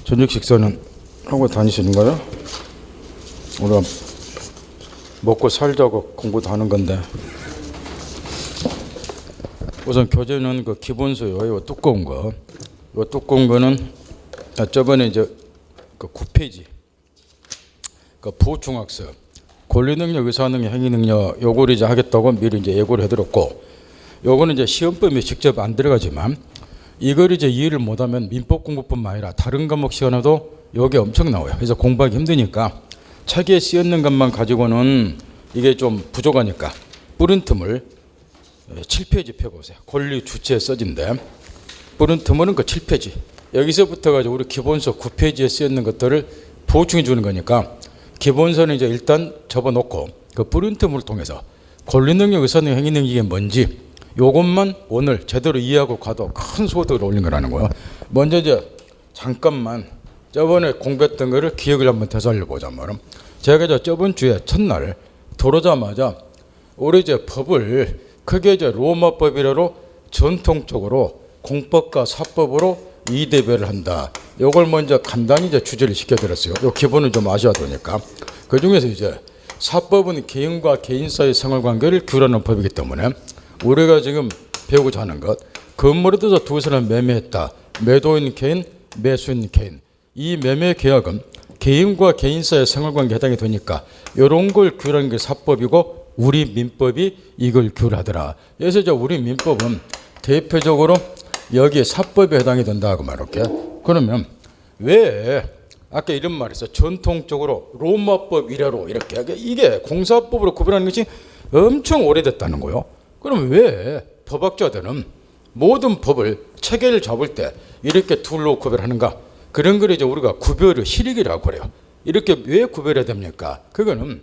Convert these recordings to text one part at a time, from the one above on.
저녁 식사는 하고 다니시는가요? 우리가 먹고 살자고 공부도 하는 건데. 우선 교재는 그 기본서요. 이 두꺼운 거. 이 두꺼운 거는 저번에 이제 그 9페이지 그 부중학습 권리능력, 의사능력, 행위능력 요거를 이제 하겠다고 미리 이제 예고를 해드렸고, 요거는 이제 시험범위 직접 안 들어가지만 이걸 이제 이해를 못하면 민법 공부뿐만 아니라 다른 과목 시간에도 요게 엄청 나와요. 그래서 공부하기 힘드니까 책에 쓰였는 것만 가지고는 이게 좀 부족하니까 뿌린 틈을 7페이지 펴보세요. 권리 주체 써진데 뿌린 틈은 그 7페이지 여기서부터 가지고 우리 기본서 9페이지에 쓰였는 것들을 보충해 주는 거니까 기본서는 이제 일단 접어놓고 그 뿌린 틈을 통해서 권리능력, 의사능력, 행위능력이 이게 뭔지 요것만 오늘 제대로 이해하고 가도 큰 소득을 올린 거라는 거예요. 먼저 이제 잠깐만 저번에 공부했던 거를 기억을 한번 되살려 보자면, 제가 저번 주에 첫날 들어오자마자 우리 이제 법을 크게 이제 로마법이라로 전통적으로 공법과 사법으로 이대별을 한다. 요걸 먼저 간단히 이제 주제를 시켜드렸어요. 요 기본을 좀 아셔야 되니까. 그 중에서 이제 사법은 개인과 개인 사이의 생활관계를 규율하는 법이기 때문에 우리가 지금 배우고자 하는 것, 건물에 들어서 두 사람 매매했다. 매도인 개인, 매수인 개인. 이 매매 계약은 개인과 개인 사이의 생활관계에 해당이 되니까 이런 걸 규율하는 게 사법이고 우리 민법이 이걸 규율하더라. 그래서 이제 우리 민법은 대표적으로 여기에 사법에 해당이 된다고 말할게요. 그러면 왜 아까 이런 말이 있어. 전통적으로 로마법 이래로 이렇게 이게 공사법으로 구별하는 것이 엄청 오래됐다는 거예요. 그럼 왜 법학자들은 모든 법을 체계를 잡을 때 이렇게 둘로 구별하는가? 그런 걸 이제 우리가 구별의 실익이라고 그래요. 이렇게 왜 구별해야 됩니까? 그거는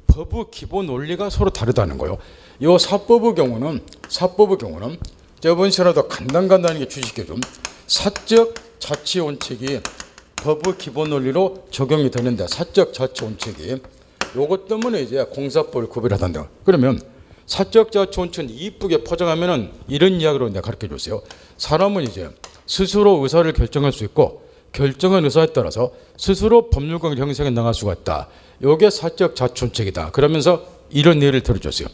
법의 기본 원리가 서로 다르다는 거예요. 이 사법의 경우는 저번 시간에도 간단하게 주식해 좀 사적 자치 원칙이 법의 기본 원리로 적용이 되는데, 사적 자치 원칙이 요것 때문에 이제 공사법을 구별하단다. 그러면 사적 자치 원칙은 이쁘게 포장하면은 이런 이야기로 내가 가르쳐 줬어요. 사람은 이제 스스로 의사를 결정할 수 있고 결정한 의사에 따라서 스스로 법률관계 형성해 나갈 수가 있다. 요게 사적 자치 원칙이다. 그러면서 이런 예를 들어줬어요.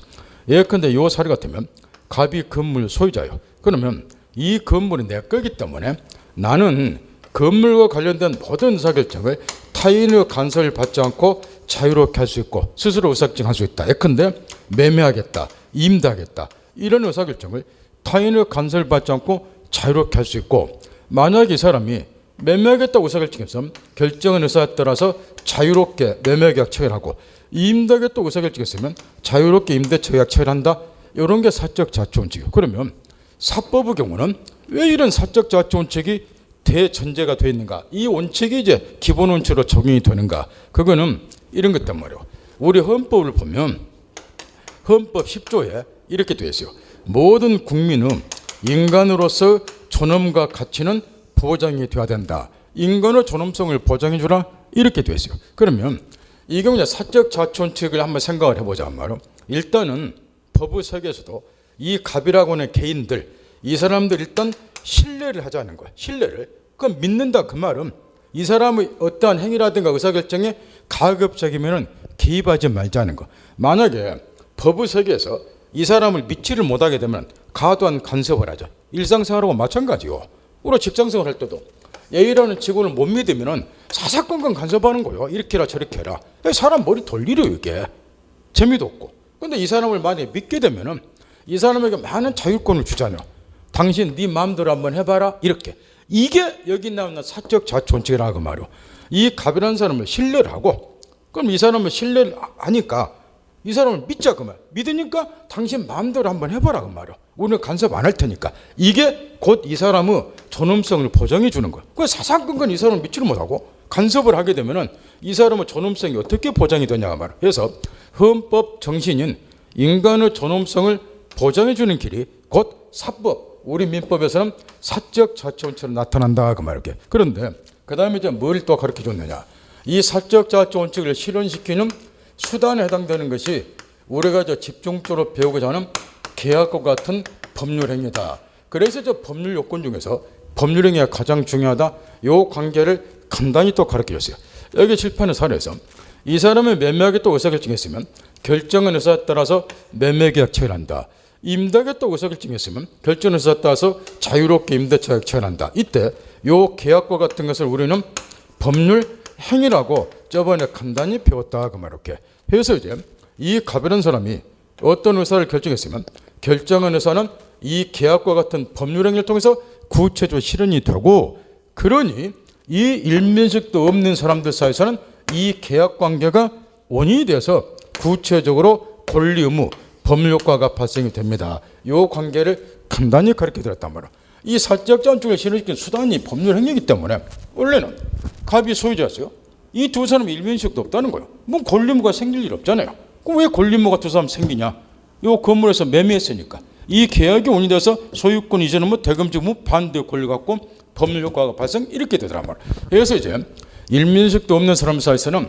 예컨대 요 사례 같으면 갑이 건물 소유자예요. 그러면 이 건물이 내 거기 때문에 나는 건물과 관련된 모든 의사결정을 타인의 간섭을 받지 않고 자유롭게 할 수 있고 스스로 의사결정할 수 있다. 예컨대 매매하겠다, 임대하겠다 이런 의사결정을 타인의 간섭을 받지 않고 자유롭게 할 수 있고, 만약에 이 사람이 매매하겠다고 의사결정해서 결정한 의사에 따라서 자유롭게 매매계약 체결하고 임대하겠다고 의사결정했으면 자유롭게 임대계약 체결한다. 이런 게 사적 자치 원칙이에요. 그러면 사법의 경우는 왜 이런 사적 자치 원칙이 대전제가 되어 있는가? 이 원칙이 이제 기본 원칙으로 적용이 되는가? 그거는 이런 것 때문에 말이에요. 우리 헌법을 보면 헌법 10조에 이렇게 되어 있어요. 모든 국민은 인간으로서 존엄과 가치는 보장이 되어야 된다. 인간의 존엄성을 보장해 주라. 이렇게 되어 있어요. 그러면 이 경우에 사적 자치 원칙을 한번 생각을 해보자 말이에요. 일단은 법의 세계에서도 이 갑이라고 하는 개인들, 이 사람들 일단 신뢰를 하자는 거야. 신뢰를. 그럼 믿는다 그 말은 이 사람의 어떠한 행위라든가 의사결정에 가급적이면 개입하지 말자는 거. 만약에 법의 세계에서 이 사람을 믿지를 못하게 되면 과도한 간섭을 하죠. 일상생활하고 마찬가지요. 우리 직장생활 할 때도 A라는 직원을 못 믿으면 사사건건 간섭하는 거예요. 이렇게 해라 저렇게 해라. 사람 머리 돌리려 이게. 재미도 없고. 근데 이 사람을 만약에 믿게 되면은 이 사람에게 많은 자율권을 주잖아요. 당신 네 마음대로 한번 해봐라. 이렇게. 이게 여기 나오는 사적 자치 원칙이라고 말이요. 이 갑이라는 사람을 신뢰를 하고, 그럼 이 사람을 신뢰를 하니까 이 사람을 믿자 그 말. 믿으니까 당신 마음대로 한번 해봐라 그 말이요. 우리는 간섭 안 할 테니까. 이게 곧 이 사람의 존엄성을 보장해 주는 거예요. 그 사사건건 이 사람을 믿지를 못하고 간섭을 하게 되면은 이 사람의 존엄성이 어떻게 보장이 되냐고 말이에요. 그래서 헌법 정신인 인간의 존엄성을 보장해 주는 길이 곧 사법, 우리 민법에서는 사적 자치 원칙으로 나타난다 그 말이에요. 그런데 그 다음에 이제 뭘 또 가르쳐 줬느냐? 이 사적 자치 원칙을 실현시키는 수단에 해당되는 것이 우리가 집중적으로 배우고자 하는 계약과 같은 법률 행위다. 그래서 저 법률 요건 중에서 법률 행위가 가장 중요하다. 요 관계를 간단히 또 가르쳐줬어요. 여기 칠판의 사례에서 이 사람은 매매하게 또 의사결정했으면 결정한 의사에 따라서 매매계약 체결한다. 임대하게 또 의사결정했으면 결정한 의사에 따라서 자유롭게 임대차 체결한다. 이때 요 계약과 같은 것을 우리는 법률 행위라고 저번에 간단히 배웠다. 그 말 이렇게 해서 이제 이 가변한 사람이 어떤 의사를 결정했으면 결정한 의사는 이 계약과 같은 법률 행위를 통해서 구체적으로 실현이 되고, 그러니 이 일면식도 없는 사람들 사이에서는 이 계약 관계가 원인이 돼서 구체적으로 권리 의무 법률 효과가 발생이 됩니다. 이 관계를 간단히 가르쳐 드렸단 말이에요. 이 사적 잔축을 실현시키는 수단이 법률 행위이기 때문에 원래는 갑이 소유자였어요. 이 두 사람이 일면식도 없다는 거예요. 뭐 권리 의무가 생길 일 없잖아요. 그럼 왜 권리 의무가 두 사람 생기냐? 이 건물에서 매매했으니까 이 계약이 원인이 돼서 소유권 이전은 뭐 대금지 의무 반대 권리 갖고 법률 효과가 발생 이렇게 되더란 말이에요. 그래서 이제 일면식도 없는 사람 사이에서는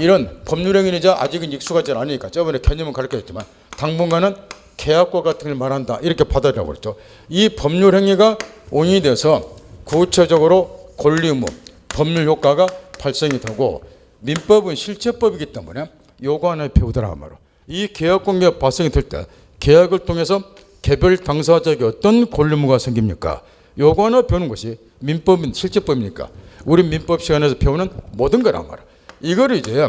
이런 법률 행위이자 아직은 익숙하지 않으니까 저번에 개념은 가르쳐줬지만 당분간은 계약과 같은 걸 말한다 이렇게 받아들이라고 그랬죠. 이 법률 행위가 원인이 돼서 구체적으로 권리 의무 법률 효과가 발생이 되고, 민법은 실체법이기 때문에 요거 하나 배우더라 말이에요. 이 계약 관계가 발생이 될 때 계약을 통해서 개별 당사자에게 어떤 권리 의무가 생깁니까? 요거 하나 배우는 것이 민법인 실체법이니까 우리 민법 시간에서 배우는 모든 거란 말이에요. 이걸 이제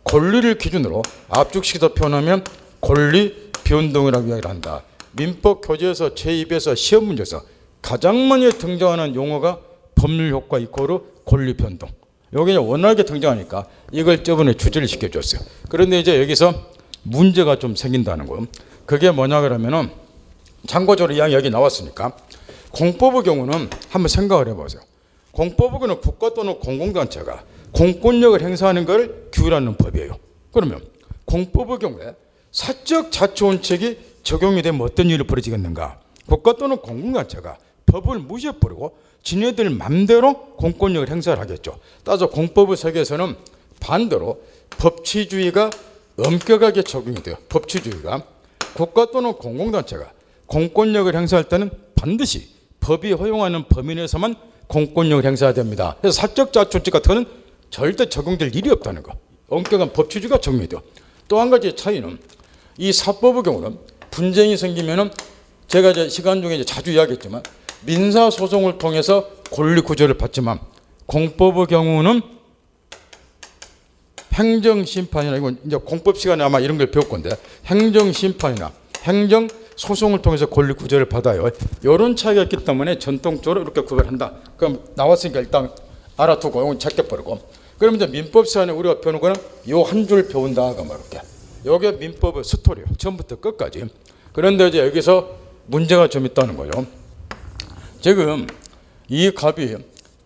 권리를 기준으로 압축시켜서 표현하면 권리 변동이라고 이야기를 한다. 민법 교재에서 제2에서 시험 문제에서 가장 많이 등장하는 용어가 법률 효과 이코르 권리 변동. 여기 워낙에 등장하니까 이걸 저번에 주제를 시켜줬어요. 그런데 이제 여기서 문제가 좀 생긴다는 거. 그게 뭐냐 그러면은 참고적으로 이야기 여기 나왔으니까 공법의 경우는 한번 생각을 해보세요. 공법의 경우는 국가 또는 공공단체가 공권력을 행사하는 걸 규율하는 법이에요. 그러면 공법의 경우에 사적 자치원칙이 적용이 되면 어떤 일이 벌어지겠는가? 국가 또는 공공단체가 법을 무시해버리고 지네들 맘대로 공권력을 행사를 하겠죠. 따라서 공법의 세계에서는 반대로 법치주의가 엄격하게 적용이 돼요. 법치주의가 국가 또는 공공단체가 공권력을 행사할 때는 반드시 법이 허용하는 범위 내에서만 공권력을 행사해야 됩니다. 그래서 사적 자치원칙 같은 거는 절대 적용될 일이 없다는 거. 엄격한 법치주의가 적용이 돼요. 또 한 가지 차이는 이 사법의 경우는 분쟁이 생기면은 제가 이제 시간 중에 이제 자주 이야기했지만 민사 소송을 통해서 권리 구제를 받지만 공법의 경우는 행정 심판이나 이건 이제 공법 시간에 아마 이런 걸 배울 건데 행정 심판이나 행정 소송을 통해서 권리 구제를 받아요. 이런 차이가 있기 때문에 전통적으로 이렇게 구별한다. 그럼 나왔으니까 일단 알아두고 이건 제껴버리고. 그러면 이제 민법 시간에 우리가 배우는 거는 요 한 줄 배운다가 말할게. 요게 민법의 스토리예요. 처음부터 끝까지. 그런데 이제 여기서 문제가 좀 있다는 거예요. 지금 이 갑이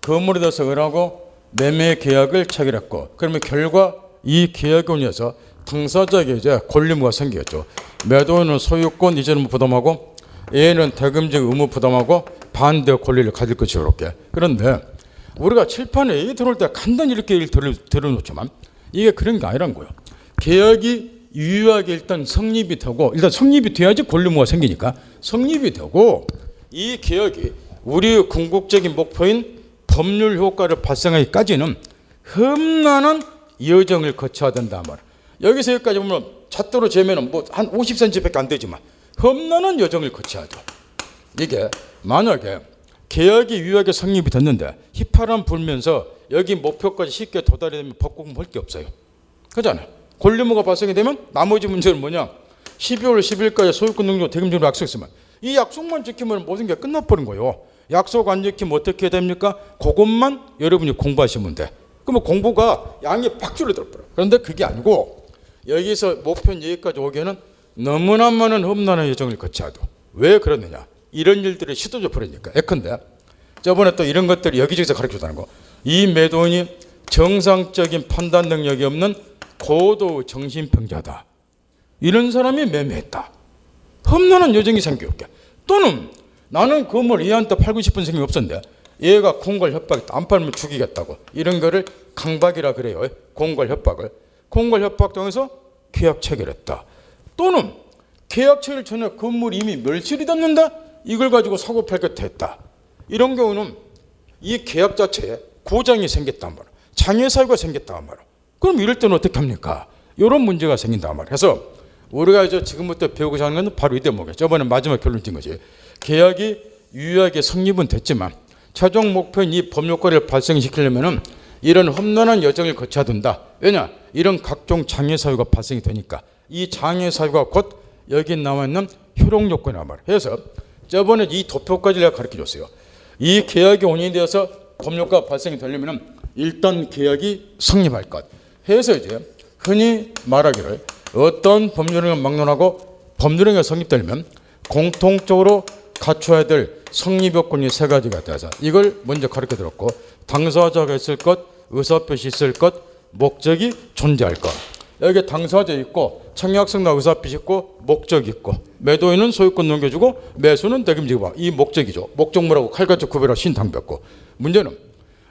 건물에 대해서 을하고 매매 계약을 체결했고, 그러면 결과 이 계약에 의해서 당사자에게 이제 권리 의무가 생기겠죠. 매도인은 소유권 이전 의무 부담하고 A는 대금지 의무 부담하고 반대 권리를 가질 것이 이렇게. 그런데 우리가 칠판에 A 들어올 때 간단히 이렇게 들어놓지만 이게 그런 게 아니란 거예요. 계약이 유효하게 일단 성립이 되고, 일단 성립이 돼야지 권리 의무가 생기니까 성립이 되고, 이 계약이 우리의 궁극적인 목표인 법률 효과를 발생하기까지는 험난한 여정을 거쳐야 된다 말. 여기서 여기까지 보면 잣대로 재면은 뭐 한 50cm밖에 안 되지만 험난한 여정을 거쳐야죠. 이게 만약에 계약이 유효하게 성립이 됐는데 휘파람 불면서 여기 목표까지 쉽게 도달되면 법공부 할 게 없어요. 그렇잖아요. 권리 의무가 발생이 되면 나머지 문제는 뭐냐? 12월 10일까지 소유권 능력 대금지로 약속했으면 이 약속만 지키면 모든 게 끝나버린 거예요. 약속 안 지키면 어떻게 됩니까? 그것만 여러분이 공부하시면 돼. 그러면 공부가 양이 팍 줄어들어버려요. 그런데 그게 아니고 여기서 목표는 여기까지 오기에는 너무나 많은 험난한 여정을 거쳐야 돼. 왜 그러느냐? 이런 일들이 시도져 버리니까. 예컨대 저번에 또 이런 것들이 여기저기서 가르쳐주다는 거. 이 매도인이 정상적인 판단 능력이 없는 고도 정신병자다. 이런 사람이 매매했다. 험난한 여정이 생겼게. 또는 나는 건물 얘한테 팔고 싶은 생각이 없었는데 얘가 공갈 협박했다. 안 팔면 죽이겠다고. 이런 거를 강박이라 그래요. 공갈 협박을. 공갈 협박 통해서 계약 체결했다. 또는 계약 체결 전에 건물이 이미 멸실이 됐는데 이걸 가지고 사고 팔게 됐다. 이런 경우는 이 계약 자체에 고장이 생겼단 말이야. 장애 사유가 생겼단 말이야. 그럼 이럴 때는 어떻게 합니까? 이런 문제가 생긴단 말이야. 그래서 우리가 이제 지금부터 배우고자 하는 건 바로 이 대목이에요. 저번에 마지막 결론 진 거지. 계약이 유효하게 성립은 됐지만 최종 목표인 이 법률과를 발생시키려면은 이런 험난한 여정을 거쳐야 된다. 왜냐? 이런 각종 장애 사유가 발생이 되니까 이 장애 사유가 곧 여기 나와 있는 효력 요건이란 말이에요. 그래서 저번에 이 도표까지 내가 가르쳐 줬어요. 이 계약이 원인이 되어서 법률과 발생이 되려면은 일단 계약이 성립할 것. 해서 이제 흔히 말하기를 어떤 법률행위를 막론하고 법률행위가 성립되려면 공통적으로 갖춰야 될 성립 요건이 세 가지가 돼서 이걸 먼저 가르쳐 드렸고 당사자가 있을 것, 의사표시 있을 것, 목적이 존재할 것. 여기 당사자 있고 청약성나 의사표시 있고 목적 있고 매도인은 소유권 넘겨주고 매수는 책임지고 이 목적이죠. 목적물하고 칼같이 구별하고 신당벽고 문제는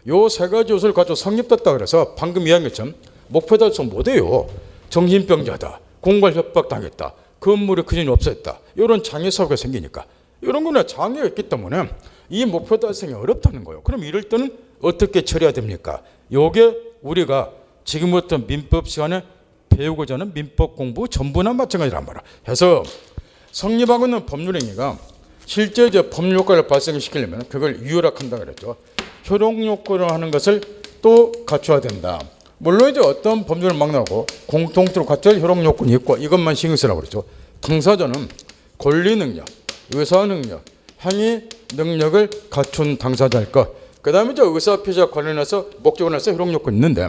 요 세 가지 요소를 가지고 성립됐다 그래서 방금 이야기한 것처럼 목표 달성 못해요. 정신병자다, 공갈 협박 당했다, 건물의 기준이 없었다, 이런 장애 사고가 생기니까 이런 거는 장애가 있기 때문에 이 목표 달성이 어렵다는 거예요. 그럼 이럴 때는 어떻게 처리해야 됩니까? 요게 우리가 지금부터 민법 시간에 배우고자 하는 민법 공부 전부나 마찬가지란 말이야. 해서 성립하고 있는 법률행위가 실제 이제 법률 효과를 발생시키려면 그걸 유효하게 한다 그랬죠. 효력 요건을 하는 것을 또 갖춰야 된다. 물론 이제 어떤 법률을 막론하고 공통적으로 갖춰야 할 효력 요건이 있고 이것만 신경 쓰라고 그랬죠. 당사자는 권리 능력, 의사 능력, 행위 능력을 갖춘 당사자일 것. 그 다음에 이제 의사표시와 관련해서 목적으로 해서 효력 요건이 있는데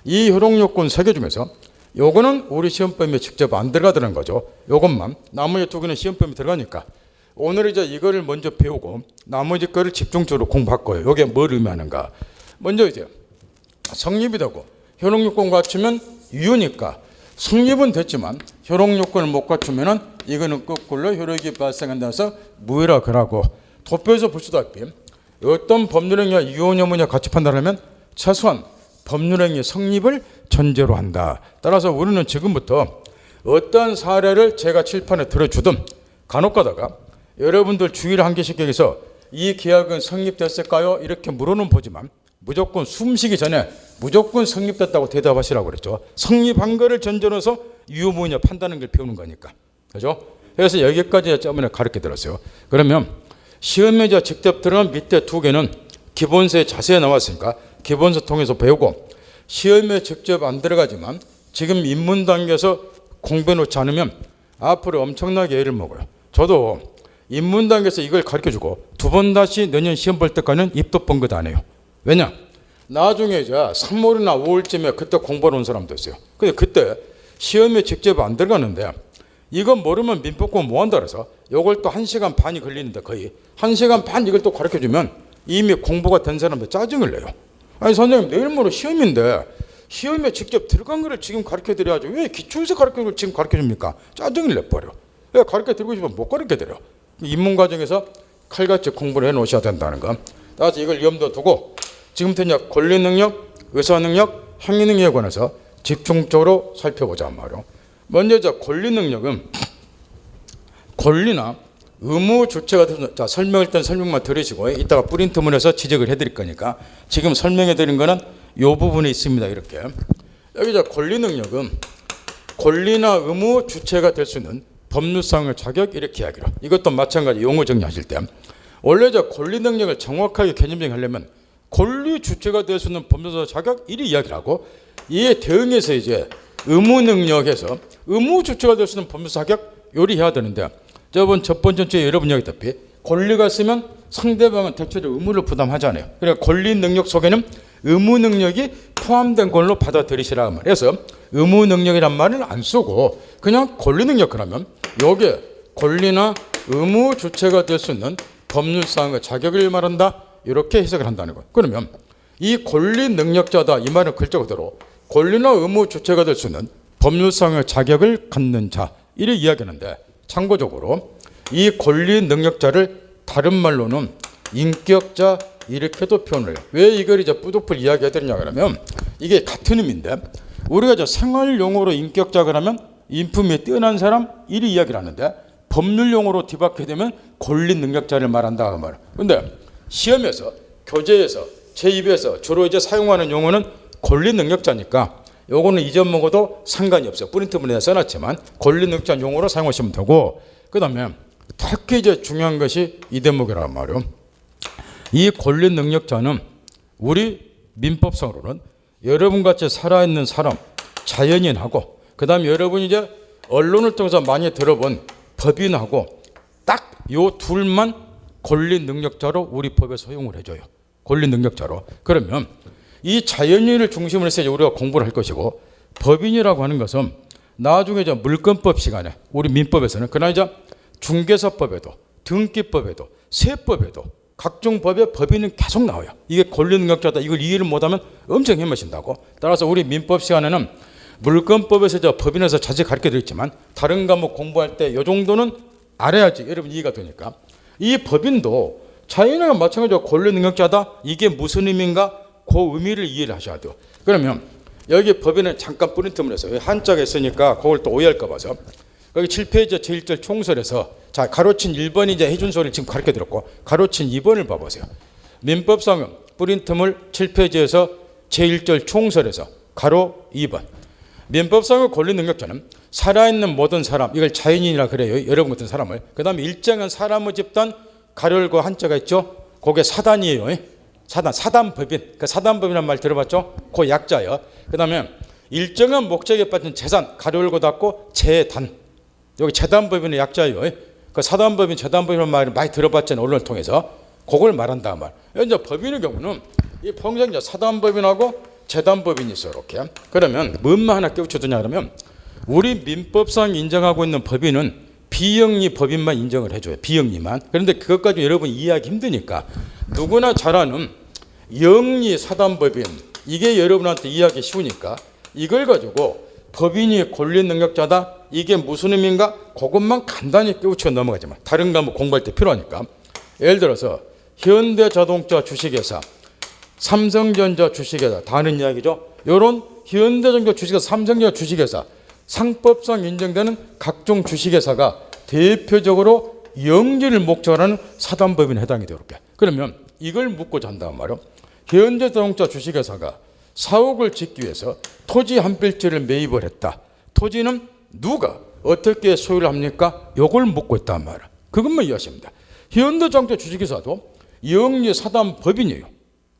이 효력 요건 세 개 중에서 요거는 우리 시험범위에 직접 안 들어가더라는 거죠. 요것만. 나머지 두 개는 시험범위에 들어가니까 오늘 이제 이거를 먼저 배우고 나머지 거를 집중적으로 공부할 거예요. 요게 뭘 의미하는가. 먼저 이제 성립이 되고 효력 요건 갖추면 유효니까 성립은 됐지만 효력 요건을 못 갖추면은 이거는 거꾸로 효력이 발생한다 해서 무효라 그러고 도표에서 볼 수도 있다시피 어떤 법률행위가 유효냐 뭐냐 같이 판단하면 최소한 법률행위 성립을 전제로 한다. 따라서 우리는 지금부터 어떤 사례를 제가 칠판에 들어주든 간혹 가다가 여러분들 주의를 한 개씩 여기서 이 계약은 성립됐을까요? 이렇게 물어는 보지만 무조건 숨쉬기 전에 무조건 성립됐다고 대답하시라고 그랬죠. 성립한 거를 전제로 해서 유효무효냐 판단하는 걸 배우는 거니까. 그죠? 그래서 여기까지 저번에 가르쳐 드렸어요. 그러면 시험에 이제 직접 들어간 밑에 두 개는 기본서에 자세히 나왔으니까 기본서 통해서 배우고 시험에 직접 안 들어가지만 지금 입문 단계에서 공부해 놓지 않으면 앞으로 엄청나게 애를 먹어요. 저도 입문 단계에서 이걸 가르쳐주고 두 번 다시 내년 시험 볼 때까지는 입도 뻥긋 안 해요. 왜냐? 나중에 이제 3월이나 5월쯤에 그때 공부하러 온 사람도 있어요. 근데 그때 시험에 직접 안 들어가는데 이거 모르면 민법 공부 못 한다 그래서 이걸 또 1시간 반이 걸리는데 거의 1시간 반 이걸 또 가르쳐주면 이미 공부가 된 사람들 짜증을 내요. 아니 선생님 내일 모레 시험인데 시험에 직접 들어간 거를 지금 가르쳐드려야죠. 왜 기초에서 가르쳐준 걸 지금 가르쳐줍니까? 짜증을 내버려. 왜 가르쳐드리고 싶으면 못 가르쳐드려. 입문 과정에서 칼같이 공부를 해놓으셔야 된다는 거. 따라서 이걸 염두에 두고 지금부터 이제 권리 능력, 의사 능력, 행위 능력에 관해서 집중적으로 살펴보자 말이에요. 먼저 자 권리 능력은 권리나 의무 주체가 돼서 자 설명을 일단 설명만 들으시고 이따가 프린트문에서 지적을 해드릴 거니까 지금 설명해 드린 거는 이 부분에 있습니다. 이렇게 여기 자 권리 능력은 권리나 의무 주체가 될 수 있는 법률상의 자격 이렇게 이야기로 이것도 마찬가지 용어 정리하실 때 원래 저 권리 능력을 정확하게 개념 정리하려면 권리 주체가 될 수 있는 법률상 자격 이리 이야기를 하고 이에 대응해서 이제 의무 능력에서 의무 주체가 될 수 있는 법률상 자격 요리해야 되는데 저번 첫 번째 주에 여러분 이야기했다시피 권리가 있으면 상대방은 대체로 의무를 부담하잖아요. 그러니까 권리 능력 속에는 의무 능력이 포함된 걸로 받아들이시라 말. 그래서 의무 능력이란 말을 안 쓰고 그냥 권리 능력 그러면 여기에 권리나 의무 주체가 될 수 있는 법률상의 자격을 말한다. 이렇게 해석을 한다는 거예요. 그러면 이 권리 능력자다 이 말은 글자 그대로 권리나 의무 주체가 될 수 있는 법률상의 자격을 갖는 자 이를 이야기하는데 참고적으로 이 권리 능력자를 다른 말로는 인격자 이렇게도 표현을 해요. 왜 이걸 이제 뿌듯풀 이야기해드리냐 그러면 이게 같은 의미인데 우리가 이제 생활 용어로 인격자 그러면 인품이 뛰어난 사람 이리 이야기를 하는데 법률 용어로 뒤바뀌게 되면 권리 능력자를 말한다 그 말. 근데 시험에서 교재에서 제2부에서 주로 이제 사용하는 용어는 권리 능력자니까 요거는 이전 먹어도 상관이 없어요. 프린트문에 써놨지만 권리 능력자 용어로 사용하시면 되고, 그다음에 특히 이제 중요한 것이 이 대목이란 말이에요. 이 권리 능력자는 우리 민법상으로는 여러분같이 살아있는 사람, 자연인하고, 그다음에 여러분이 이제 언론을 통해서 많이 들어본 법인하고 딱 요 둘만 권리 능력자로 우리 법에서 허용을 해줘요. 권리 능력자로. 그러면 이 자연인을 중심으로 해서 우리가 공부를 할 것이고, 법인이라고 하는 것은 나중에 이제 물권법 시간에 우리 민법에서는, 그러나 이제 중개사법에도 등기법에도 세법에도 각종 법에 법인은 계속 나와요. 이게 권리 능력자다. 이걸 이해를 못하면 엄청 헤매신다고. 따라서 우리 민법 시간에는 물권법에서 저 법인에서 자세히 가르쳐 드렸지만 다른 과목 공부할 때 이 정도는 알아야지 여러분 이해가 되니까. 이 법인도 자연인과 마찬가지로 권리 능력자다. 이게 무슨 의미인가? 그 의미를 이해를 하셔야 돼요. 그러면 여기 법인은 잠깐 프린트문에 해서 한자가 있으니까 그걸 또 오해할까 봐서 거기 7페이지 제1절 총설에서 자 가로친 1번이 이제 해준 소리를 지금 가르쳐 드렸고, 가로친 2번을 봐보세요. 민법상은 프린트물 7페이지에서 제1절 총설에서 가로 2번. 민법상의 권리 능력자는 살아있는 모든 사람, 이걸 자연인이라 그래요. 여러분 같은 사람을. 그 다음에 일정한 사람의 집단, 가열과 한자가 있죠. 그게 사단이에요. 사단법인. 그 사단법인이라는 말 들어봤죠? 그 약자예요. 그 다음에 일정한 목적에 빠진 재산, 가열고 닫고 재단. 여기 재단법인의 약자예요. 그 사단법인, 재단법인이라는 말을 많이 들어봤잖아요. 언론을 통해서. 그걸 말한다 말. 이제 법인의 경우는 이 평생 사단법인하고 재단법인이 있어 이렇게. 그러면 뭔만 하나 깨우쳐두냐 그러면 우리 민법상 인정하고 있는 법인은 비영리 법인만 인정을 해줘요. 비영리만. 그런데 그것까지 여러분 이해하기 힘드니까 누구나 잘 아는 영리 사단법인, 이게 여러분한테 이해하기 쉬우니까 이걸 가지고 법인이 권리 능력자다. 이게 무슨 의미인가? 그것만 간단히 깨우쳐 넘어가지만 다른 과목 공부할 때 필요하니까. 예를 들어서 현대자동차 주식회사, 삼성전자 주식회사, 다른 이야기죠. 이런 현대전자 주식회사, 삼성전자 주식회사, 상법상 인정되는 각종 주식회사가 대표적으로 영리를 목적으로 하는 사단법인에 해당이 돼요. 이렇게. 그러면 이걸 묻고자 한다는 말이에요. 현대자동차 주식회사가 사옥을 짓기 위해서 토지 한 필지를 매입을 했다. 토지는 누가 어떻게 소유를 합니까? 이걸 묻고 있단 말이에요. 그것만 이해하시면 됩니다. 현대자동차 주식회사도 영리 사단법인이에요.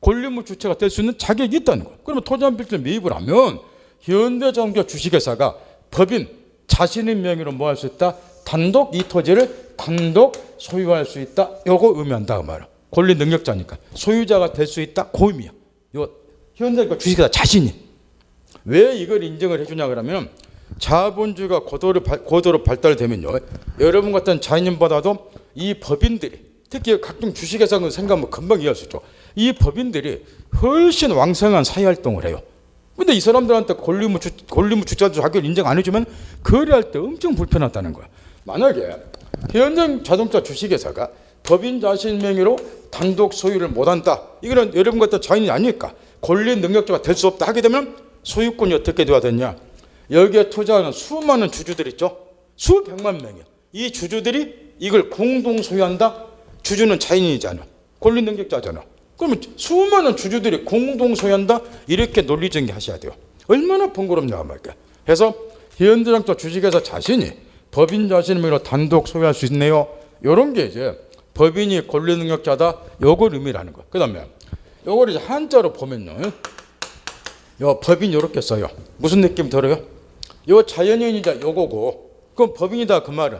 권리무 주체가 될 수 있는 자격이 있다는 거예요. 그러면 토지 한 필지를 매입을 하면 현대자동차 주식회사가 법인 자신의 명의로 뭐 할 수 있다? 단독 이 토지를 단독 소유할 수 있다. 요거 의미한다 그 말이야. 권리 능력자니까 소유자가 될 수 있다. 그 의미야. 요 현대자동차 주식회사 자신이. 왜 이걸 인정을 해주냐 그러면 자본주의가 고도로 발달되면요. 여러분 같은 자연인보다도 이 법인들이 특히 각종 주식회사 생각하면 금방 이해할 수 있죠. 이 법인들이 훨씬 왕성한 사회활동을 해요. 근데 이 사람들한테 권리무 주체자 자격을 인정 안 해주면 거래할 때 엄청 불편하다는 거야. 만약에 현대자동차 주식회사가 법인 자신 명의로 단독 소유를 못한다. 이거는 여러분 같은 자연인이 아니니까 권리 능력자가 될 수 없다 하게 되면 소유권이 어떻게 돼야 되냐. 여기에 투자하는 수많은 주주들 있죠. 수백만 명이야. 이 주주들이 이걸 공동 소유한다. 주주는 자연인이잖아. 권리 능력자잖아. 그러면 수많은 주주들이 공동 소유한다. 이렇게 논리정리 하셔야 돼요. 얼마나 번거롭냐 말이야. 그래서 현대자동차 주식회사 자신이 법인 자신의 명의로 단독 소유할 수 있네요. 이런 게 이제 법인이 권리 능력자다. 요걸 의미라는 거야. 그다음에 요걸 이제 한자로 보면요. 요 법인 이렇게 써요. 무슨 느낌 들어요? 요 자연인이자 요거고, 그럼 법인이다 그 말은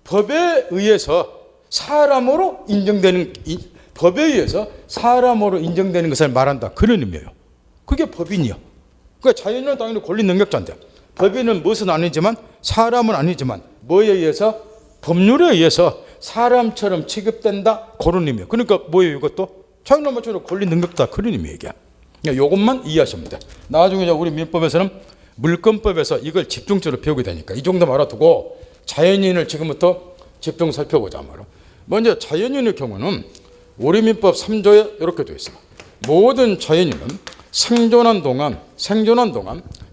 법에 의해서 사람으로 인정되는, 법에 의해서 사람으로 인정되는 것을 말한다. 그런 의미예요. 그게 법인이요. 그러니까 자연인은 당연히 권리 능력자인데 법인은 무엇은 아니지만 사람은 아니지만 뭐에 의해서? 법률에 의해서 사람처럼 취급된다. 그런 의미예요. 그러니까 뭐예요 이것도? 자연인 마찬가지로 권리 능력자 그런 의미예요. 그러니까 이것만 이해하시면 돼요. 나중에 우리 민법에서는 물권법에서 이걸 집중적으로 배우게 되니까 이 정도 알아두고 자연인을 지금부터 집중 살펴보자 말이에요. 먼저 자연인의 경우는 우리 민법 3조에 이렇게 되어 있어요. 모든 자연인은 생존한 동안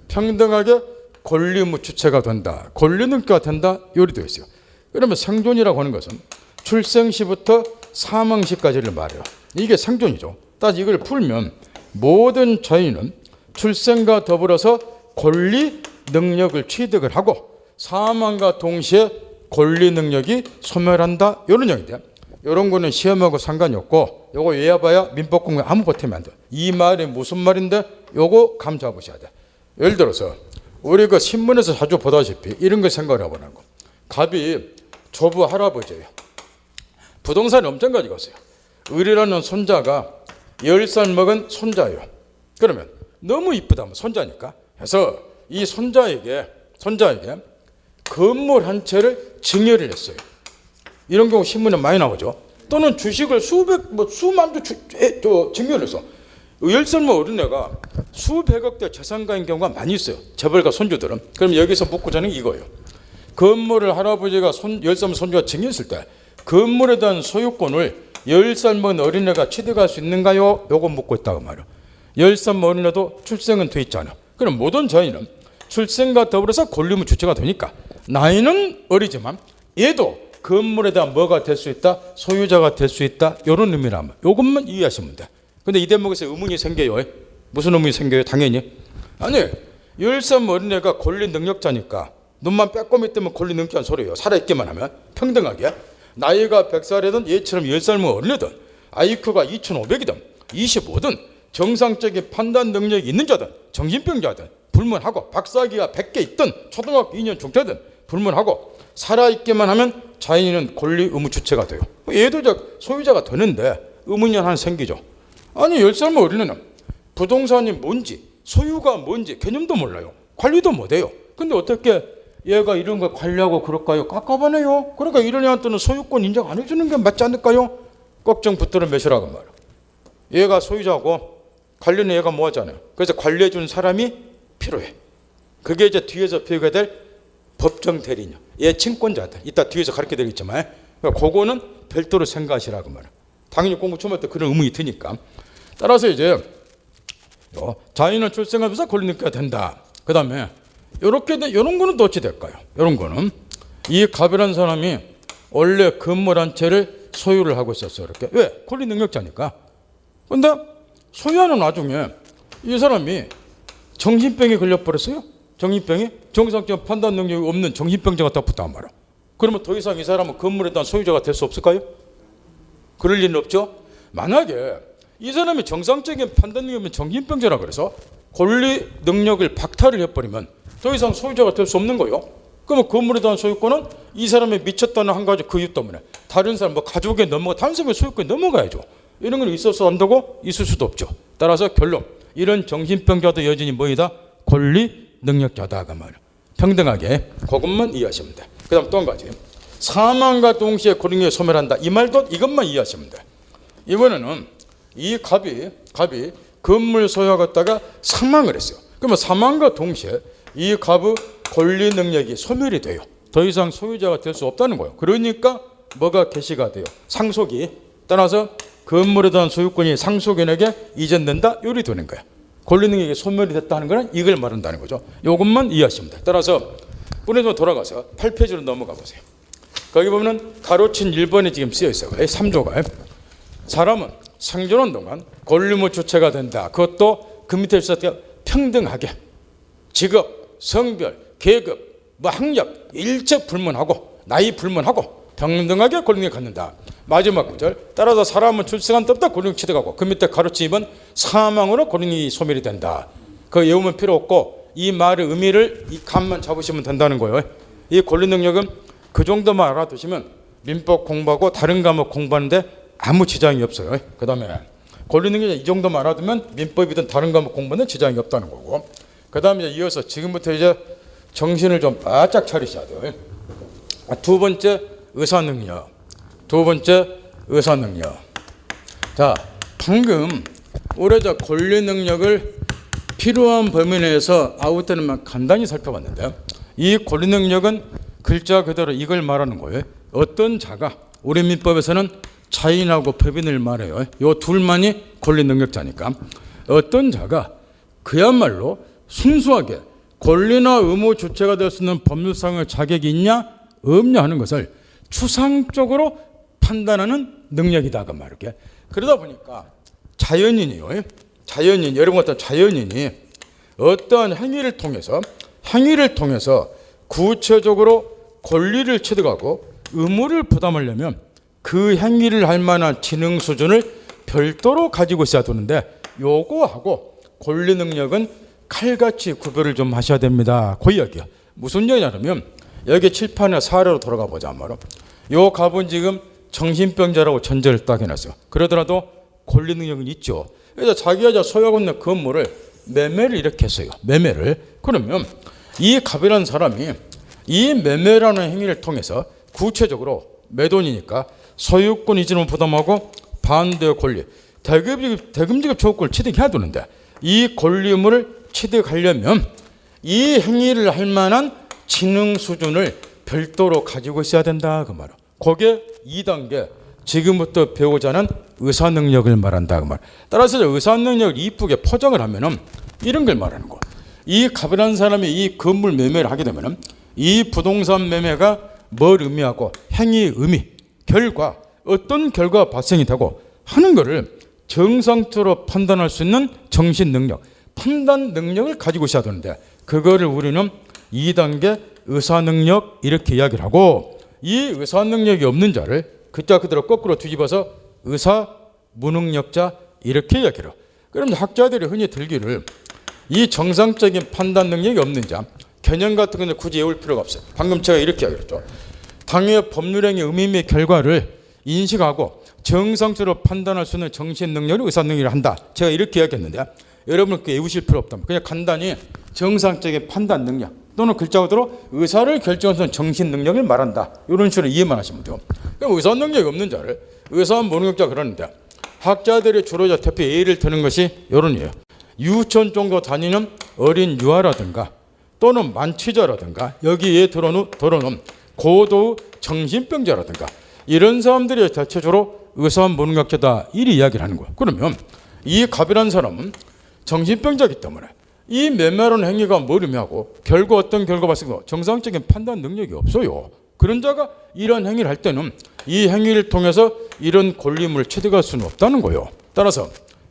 평등하게 권리무 주체가 된다. 권리 능력자가 된다. 요리 되어 있어요. 그러면 생존이라고 하는 것은 출생 시부터 사망 시까지를 말해요. 이게 생존이죠. 따라서 이걸 풀면 모든 자인은 출생과 더불어서 권리 능력을 취득을 하고 사망과 동시에 권리 능력이 소멸한다. 이런 얘기인데 이런 거는 시험하고 상관이 없고 요거 외워봐야 민법 공부에 아무 보탬이 안 돼. 이 말이 무슨 말인데 요거 감 잡으셔야 돼. 예를 들어서 우리가 신문에서 자주 보다시피 이런 걸 생각을 해보는 거. 갑이 조부 할아버지예요. 부동산을 엄청 가지고 있어요. 을이라는 손자가 10살 먹은 손자예요. 그러면 너무 이쁘다면 손자니까 해서 이 손자에게 건물 한 채를 증여를 했어요. 이런 경우 신문에 많이 나오죠. 또는 주식을 수만 주 증여를 해서 10살 먹은 어린애가 수백억대 재산가인 경우가 많이 있어요. 재벌가 손주들은. 그럼 여기서 묻고자 하는 이거예요. 건물을 할아버지가 10살 손주가 증여했을 때 건물에 대한 소유권을 10살 먹은 어린애가 취득할 수 있는가요? 요거 묻고 있다고 말이에요. 10살 먹은 어린애도 출생은 돼 있잖아요. 그럼 모든 자인은 출생과 더불어서 권리의무 주체가 되니까 나이는 어리지만 얘도 건물에 대한 뭐가 될 수 있다? 소유자가 될 수 있다. 이런 의미라면 이것만 이해하시면 돼. 근데 이 대목에서 의문이 생겨요. 무슨 의문이 생겨요? 당연히 아니 10살 어린애가 권리 능력자니까 눈만 빼꼼히 뜨면 권리 능력자는 소리예요. 살아있기만 하면 평등하게 나이가 100살이든 얘처럼 10살 먹은 어린애든 IQ가 2500이든 25든 정상적인 판단 능력이 있는 자든 정신병자든 불문하고 박사학위가 100개 있든 초등학교 2년 중퇴든 불문하고 살아있기만 하면 자인은 권리 의무 주체가 돼요. 얘도 소유자가 되는데 의문이 하나 생기죠. 아니 10살 먹은 어린애는 부동산이 뭔지 소유가 뭔지 개념도 몰라요. 관리도 못해요. 근데 어떻게 얘가 이런 걸 관리하고 그럴까요? 깝깝하네요. 그러니까 이런 애한테는 소유권 인정 안 해주는 게 맞지 않을까요? 걱정 붙들어 매시라고 말이야. 얘가 소유자고 관리는 얘가 뭐 하잖아요. 그래서 관리해주는 사람이 필요해. 그게 이제 뒤에서 비교될 법정 대리인이요. 얘 친권자다. 이따 뒤에서 가르쳐 드리겠지만 그러니까 그거는 별도로 생각하시라고 말이야. 당연히 공부 처음 할 때 그런 의문이 드니까. 따라서 이제 자인은 출생하면서 권리 느껴야 된다. 그 다음에 이런 거는 또 어찌 될까요? 이런 거는 이 갑이라는 사람이 원래 건물 한 채를 소유를 하고 있었어요. 이렇게 왜? 권리 능력자니까. 근데 소유하는 와중에 이 사람이 정신병에 걸려버렸어요. 정신병이 정상적 판단 능력이 없는 정신병자가 딱 붙단 말이야. 그러면 더 이상 이 사람은 건물에 대한 소유자가 될 수 없을까요? 그럴 리는 없죠. 만약에 이 사람이 정상적인 판단 능력이 없는 정신병자라 그래서 권리 능력을 박탈을 해버리면 더 이상 소유자가 될 수 없는 거예요. 그러면 건물에 대한 소유권은 이 사람이 미쳤다는 한 가지 그 이유 때문에 다른 사람 가족에 넘어가 다른 사람의 소유권이 넘어가야죠. 이런 건 있어서 한다고 있을 수도 없죠. 따라서 결론 이런 정신병자도 여전히 뭐이다? 권리 능력자다가 말이야. 평등하게 그것만 이해하시면 돼. 그 다음 또 한 가지 사망과 동시에 권리 능력이 소멸한다. 이 말도 이것만 이해하시면 돼. 이번에는 이 갑이 건물 소유하다가 사망을 했어요. 그러면 사망과 동시에 이 갑의 권리 능력이 소멸이 돼요. 더 이상 소유자가 될 수 없다는 거예요. 그러니까 뭐가 개시가 돼요? 상속이. 따라서 건물에 대한 소유권이 상속인에게 이전된다. 요리 되는 거야. 권리 능력이 소멸이 됐다는 거는 이걸 말한다는 거죠. 이것만 이해하시면 돼. 따라서 뿌리로 돌아가서 8페이지로 넘어가 보세요. 거기 보면 가로친 1번에 지금 쓰여 있어요. 3조가 사람은 생존한 동안 권리의무 주체가 된다. 그것도 그 밑에 있었던 평등하게 직업, 성별, 계급, 학력 일체 불문하고 나이 불문하고 평등하게 권리를 갖는다. 마지막 구절 따라서 사람은 출생한 때부터 권리를 취득하고 그 밑에 가로친 2번 사망으로 권리이 소멸이 된다. 그 외우면 필요 없고 이 말의 의미를 이 감만 잡으시면 된다는 거예요. 이 권리 능력은 그 정도만 알아두시면 민법 공부하고 다른 과목 공부하는데 아무 지장이 없어요. 그 다음에 권리 능력이 이 정도만 알아두면 민법이든 다른 과목 공부는 지장이 없다는 거고. 그 다음에 이어서 지금부터 이제 정신을 좀 바짝 차리셔야 돼요. 두 번째 의사 능력. 자, 방금 올해 저 권리 능력을 필요한 범위 내에서 아웃되는만 간단히 살펴봤는데 이 권리 능력은 글자 그대로 이걸 말하는 거예요. 어떤 자가 우리 민법에서는 자인하고 법인을 말해요. 이 둘만이 권리 능력자니까 어떤 자가 그야말로 순수하게 권리나 의무 주체가 될 수 있는 법률상의 자격이 있냐 없냐 하는 것을 추상적으로 판단하는 능력이다 그 말이게. 그러다 보니까 자연인이요. 자연인, 여러분 같은 자연인이 어떠한 행위를 통해서 구체적으로 권리를 취득하고 의무를 부담하려면 그 행위를 할 만한 지능 수준을 별도로 가지고 있어야 되는데, 요거하고 권리 능력은 칼같이 구별을 좀 하셔야 됩니다. 그 이야기야. 무슨 얘기냐면, 여기 칠판에 사례로 돌아가 보자 말로. 요 갑은 지금 정신병자라고 전제를 딱 해놨어요. 그러더라도 권리 능력은 있죠. 그래서 자기가 소유하고 있는 건물을 매매를 이렇게 했어요. 매매를. 그러면 이 갑이라는 사람이 이 매매라는 행위를 통해서 구체적으로 매돈이니까 소유권 이전을 부담하고 반대의 권리, 대금지급 조건을 취득해야 되는데, 이 권리 의무를 취득하려면 이 행위를 할 만한 지능 수준을 별도로 가지고 있어야 된다 그 말이야. 그게 2단계 지금부터 배우고자 하는 의사 능력을 말한다 그 말. 따라서 의사 능력을 이쁘게 포장을 하면은 이런 걸 말하는 거. 이 갑이라는 사람이 이 건물 매매를 하게 되면은 이 부동산 매매가 뭘 의미하고 행위 의미, 결과, 어떤 결과가 발생이 되고 하는 것을 정상적으로 판단할 수 있는 정신 능력, 판단 능력을 가지고 있어야 되는데, 그거를 우리는 2단계 의사 능력 이렇게 이야기를 하고, 이 의사 능력이 없는 자를 그자 그대로 거꾸로 뒤집어서 의사 무능력자 이렇게 이야기를 해요. 그럼 학자들이 흔히 들기를 이 정상적인 판단 능력이 없는 자, 개념 같은 건 굳이 외울 필요가 없어요. 방금 제가 이렇게 이야기했죠. 당의 법률행위 의미 및 결과를 인식하고 정상적으로 판단할 수 있는 정신 능력을 의사 능력을 한다. 제가 이렇게 이야기했는데, 여러분은 외우실 필요 없다. 그냥 간단히 정상적인 판단 능력 또는 글자 그대로 의사를 결정할 수 있는 정신 능력을 말한다. 이런 식으로 이해만 하시면 돼요. 그럼 의사 능력이 없는 자를 의사 무능력자 그러는데, 학자들이 주로 대표 예를 드는 것이 이런 예요. 유치원 정도 다니는 어린 유아라든가 또는 만취자라든가 여기에 들어놓은 고도 정신병자라든가 이런 사람들이 대체적으로 의사 무능력자다 이리 이야기를 하는 거예요. 그러면 이 갑이라는 사람은 정신병자이기 때문에 이 매매라는 행위가 뭘 의미하고 결과 어떤 결과 발생도 정상적인 판단 능력이 없어요. 그런 자가 이런 행위를 할 때는 이 행위를 통해서 이런 권리물을 취득할 수는 없다는 거예요. 따라서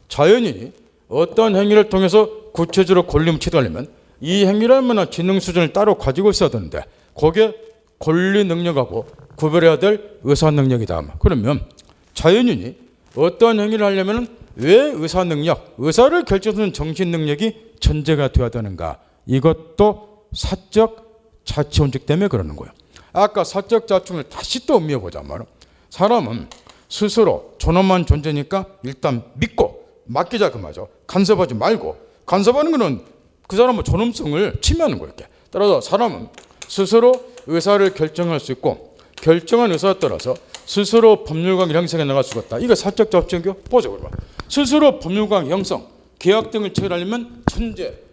자연인이 어떤 행위를 통해서 구체적으로 권리물을 취득하려면 이 행위를 할 만한 지능 수준을 따로 가지고 있어야 되는데, 그게 권리 능력하고 구별해야 될 의사 능력이다. 그러면 자연인이 어떤 행위를 하려면 왜 의사 능력, 의사를 결정하는 정신 능력이 전제가 되어야 되는가? 이것도 사적 자치원칙 때문에 그러는 거예요. 아까 사적 자치원을 다시 또 의미해보자 말이야. 사람은 스스로 존엄한 존재니까 일단 믿고 맡기자 그 말이죠. 간섭하지 말고, 간섭하는 것은 그 사람의 존엄성을 침해하는 거예요. 따라서 사람은 스스로 의사를 결정할 수 있고, 결정한 의사에 따라서 스스로 법률관 형성해 나갈 수가 있다. 이거 사적 자치원이요. 보죠. 그러면 스스로 법률관 형성, 계약 등을 체결하려면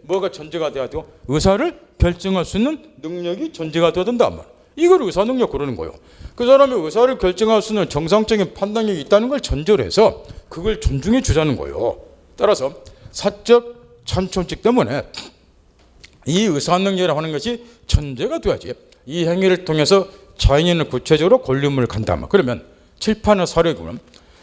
뭐가 전제가 돼야 되고 의사를 결정할 수 있는 능력이 전제가 돼야 된다. 이걸 의사 능력 그러는 거예요. 그 사람이 의사를 결정할 수 있는 정상적인 판단력이 있다는 걸 전제로 해서 그걸 존중해 주자는 거예요. 따라서 사적 자치원칙 때문에 이 의사 능력이라고 하는 것이 전제가 돼야지 이 행위를 통해서 자연인은 구체적으로 권리물을 간다. 그러면 칠판의 사례에 보면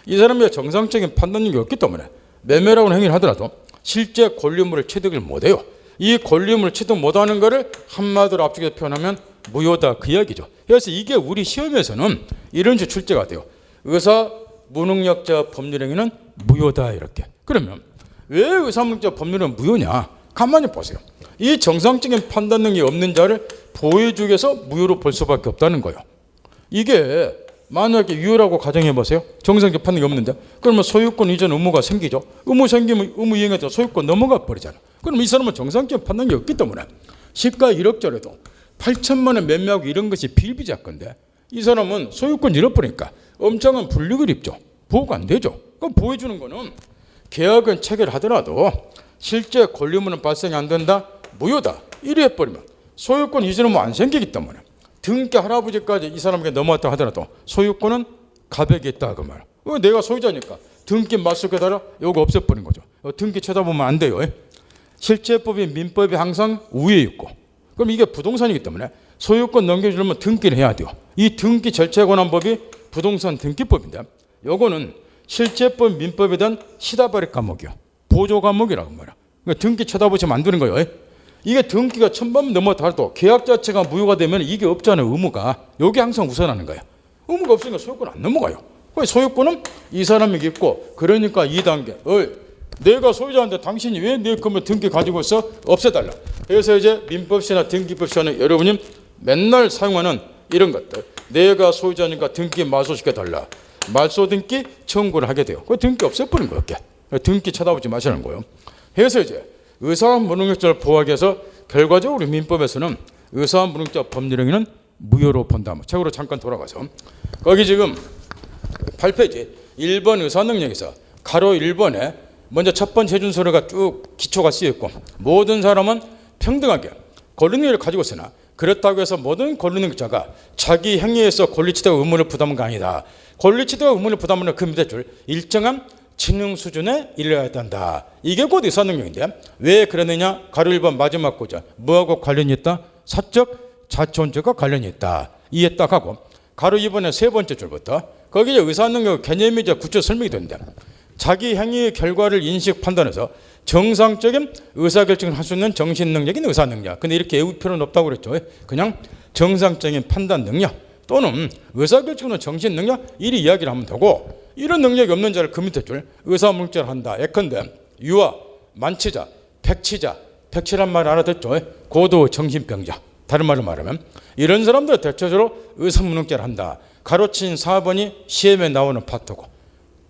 이 사람이 정상적인 판단력이 없기 때문에 매매라고 하는 행위를 하더라도 실제 권리물을 취득을 못해요. 이 권리물을 취득 못하는 것을 한마디로 앞쪽에 표현하면 무효다 그 이야기죠. 그래서 이게 우리 시험에서는 이런 식으로 출제가 돼요. 의사 무능력자 법률행위는 무효다 이렇게. 그러면 왜 의사 무능력자 법률은 무효냐? 가만히 보세요. 이 정상적인 판단 능력이 없는 자를 보호해주기 위해서 무효로 볼 수밖에 없다는 거예요. 이게 만약에 유효라고 가정해보세요. 정상적 판단이 없는데 그러면 소유권 이전 의무가 생기죠. 의무 생기면 의무 이행해서 소유권 넘어가 버리잖아. 그럼 이 사람은 정상적 판단이 없기 때문에 시가 1억짜리도 8천만 원 매매하고 이런 것이 비일비재건데 이 사람은 소유권 잃어버리니까 엄청난 불이익을 입죠. 보호가 안 되죠. 그럼 보호해주는 거는 계약은 체결하더라도 실제 권리물은 발생이 안 된다. 무효다. 이래 해버리면 소유권 이전은 뭐 안 생기기 때문에 등기 할아버지까지 이 사람에게 넘어왔다 하더라도 소유권은 가백에 있다 그 말. 내가 소유자니까 등기 맞서게다가 요거 없애버린 거죠. 등기 쳐다보면 안 돼요. 실제법이 민법이 항상 우위에 있고 그럼 이게 부동산이기 때문에 소유권 넘겨주려면 등기를 해야 돼요. 이 등기 절차에 관한 법이 부동산 등기법인데 요거는 실제법 민법에 대한 시다바리 과목이요. 보조 과목이라고 말이야. 그러니까 등기 쳐다보시면 안 되는 거예요. 이게 등기가 1000번 넘어달도 계약 자체가 무효가 되면 이게 없잖아요. 의무가. 여기 항상 우선하는 거예요. 의무가 없으니까 소유권 안 넘어가요. 소유권은 이 사람이 있고 그러니까 2단계. 내가 소유자인데 당신이 왜 내 건물 등기 가지고 있어? 없애달라. 그래서 이제 민법시나 등기법시는 여러분이 맨날 사용하는 이런 것들. 내가 소유자니까 등기 말소시켜달라. 말소 등기 청구를 하게 돼요. 그 등기 없애버린 거예요. 등기 쳐다보지 마시는 거예요. 그래서 이제 의사무능력자를 보호하기 위해서 결과적으로 민법에서는 의사무능력자 법률행위는 무효로 본다. 책으로 잠깐 돌아가서 거기 지금 8페이지 1번 의사능력에서 가로 1번에 먼저 첫 번째 준서류가 쭉 기초가 쓰여있고 모든 사람은 평등하게 권리능력을 가지고 있으나 그렇다고 해서 모든 권리능력자가 자기 행위에서 권리치대와 의무를 부담한 거 아니다. 권리치대와 의무를 부담하는 그 밑에 줄 일정한 지능 수준에 이르러야 한다. 이게 곧 의사능력인데 왜 그러느냐? 가로 1번 마지막 구절 뭐하고 관련이 있다? 사적 자존죄가 관련이 있다. 이해 딱 하고 가로 2번의 세 번째 줄부터 거기에 의사능력 개념이 이제 구체 설명이 된다. 자기 행위의 결과를 인식 판단해서 정상적인 의사결정을 할 수 있는 정신능력인 의사능력. 근데 이렇게 외울 필요는 없다고 그랬죠. 그냥 정상적인 판단 능력 또는 의사결정은 정신능력 이리 이야기를 하면 되고 이런 능력이 없는 자를 그 밑에 줄 의사무능력자를 한다. 예컨대 유아, 만취자, 백치자, 백치란 말 알아듣죠? 고도 정신병자. 다른 말로 말하면 이런 사람들 대체적으로 의사무능력자를 한다. 가로친 4번이 시험에 나오는 파트고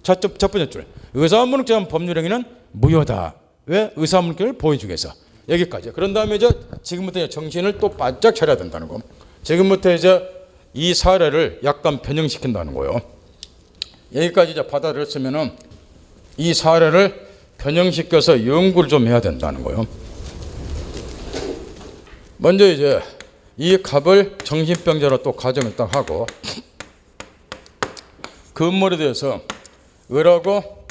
첫 번째 줄 의사무능력자 법률행위는 무효다. 왜? 의사무능력을 보여주기 위해서. 여기까지. 그런 다음에 이제 지금부터 이제 정신을 또 바짝 차려야 된다는 거. 지금부터 이제 이 사례를 약간 변형시킨다는 거예요. 여기까지 이제 받아들였으면은 이 사례를 변형시켜서 연구를 좀 해야 된다는 거예요. 먼저 이제 이 갑을 정신병자로 또 가정을 딱 하고 건물에 대해서 을하고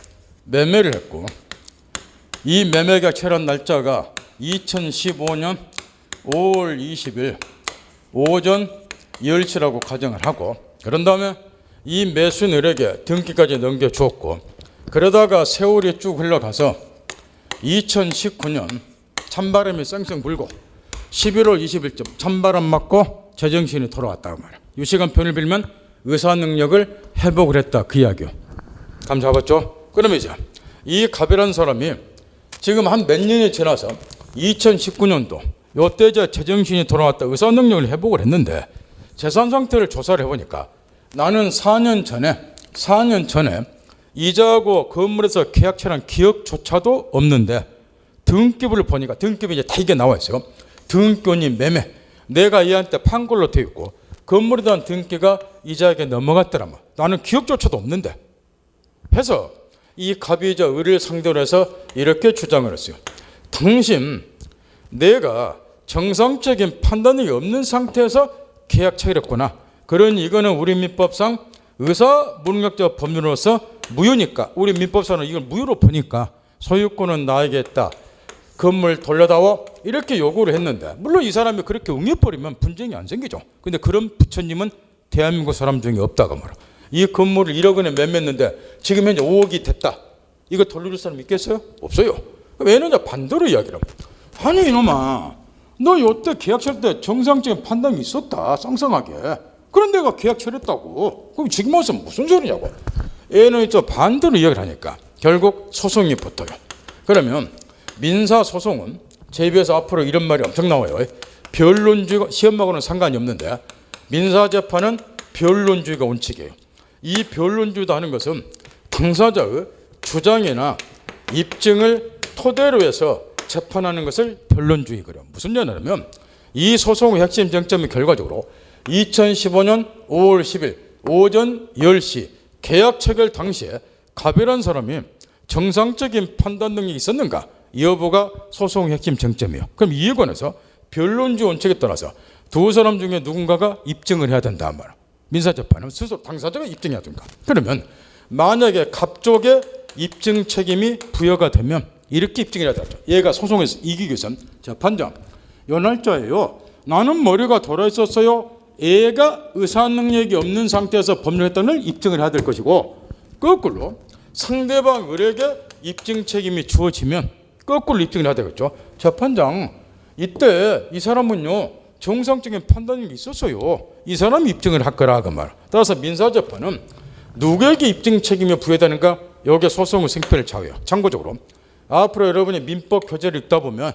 매매를 했고 이 매매가 체결한 날짜가 2015년 5월 20일 오전 10시라고 가정을 하고 그런 다음에 이 매수인 을에게 등기까지 넘겨주었고 그러다가 세월이 쭉 흘러가서 2019년 찬바람이 쌩쌩 불고 11월 20일쯤 찬바람 맞고 제정신이 돌아왔다고 말이야. 이 시간 편을 빌면 의사능력을 회복을 했다. 그 이야기요. 감 잡았죠? 그러면 이제 이 갑이라는 사람이 지금 한 몇 년이 지나서 2019년도 요때 이제 제정신이 돌아왔다. 의사능력을 회복을 했는데 재산 상태를 조사를 해보니까 나는 4년 전에 이자하고 건물에서 계약처란 기억조차도 없는데 등기부를 보니까 등기부 이제 다 이게 나와 있어요. 등기원이 매매 내가 얘한테 판 걸로 되어 있고 건물에 대한 등기가 이자에게 넘어갔더라면 나는 기억조차도 없는데 해서 이 갑이자 을을 상대로 해서 이렇게 주장을 했어요. 당신 내가 정상적인 판단이 없는 상태에서 계약 체결했구나. 그러니 이거는 우리 민법상 의사무능력자 법률로서 무효니까 우리 민법상은 이걸 무효로 보니까 소유권은 나에게 있다. 건물 돌려다오 이렇게 요구를 했는데 물론 이 사람이 그렇게 응해버리면 분쟁이 안 생기죠. 근데 그런 부처님은 대한민국 사람 중에 없다고 말이야. 이 건물을 1억 원에 매매했는데 지금 현재 5억이 됐다. 이거 돌려줄 사람 있겠어요? 없어요. 왜냐면 반대로 이야기를 아니 이놈아 너 이때 계약 체결 때 정상적인 판단이 있었다. 쌍쌍하게. 그런 데가 계약 체결했다고. 그럼 지금 와서 무슨 소리냐고. 얘는 저 반대로 이야기를 하니까 결국 소송이 붙어요. 그러면 민사소송은 제비에서 앞으로 이런 말이 엄청 나와요. 변론주의가 시험하고는 상관이 없는데 민사재판은 변론주의가 원칙이에요. 이 변론주의다 하는 것은 당사자의 주장이나 입증을 토대로 해서 재판하는 것을 변론주의 그래요. 무슨 얘기냐면 이 소송의 핵심 쟁점이 결과적으로 2015년 5월 10일 오전 10시 계약 체결 당시에 갑이라는 사람이 정상적인 판단 능력이 있었는가 이 여부가 소송의 핵심 쟁점이에요. 그럼 이에 관해서 변론주의 원칙에 따라서 두 사람 중에 누군가가 입증을 해야 된다 말이야. 민사재판은 스스로 당사자가 입증해야 된다. 그러면 만약에 갑 쪽에 입증 책임이 부여가 되면 이렇게 입증을 해야 된다. 얘가 소송에서 이기기 위해서는 자 판장 요 날짜예요. 나는 머리가 돌아 있었어요. 얘가 의사능력이 없는 상태에서 법률했다는 걸 입증을 해야 될 것이고 거꾸로 상대방 의뢰에게 입증 책임이 주어지면 거꾸로 입증을 해야 되겠죠. 재판장, 이때 이 사람은요 정상적인 판단이 있었어요. 이 사람이 입증을 할 거라 그 말. 따라서 민사재판은 누구에게 입증 책임이 부여되는가? 여기에 소송의 승패를 좌우해요. 참고적으로 앞으로 여러분이 민법 교재를 읽다 보면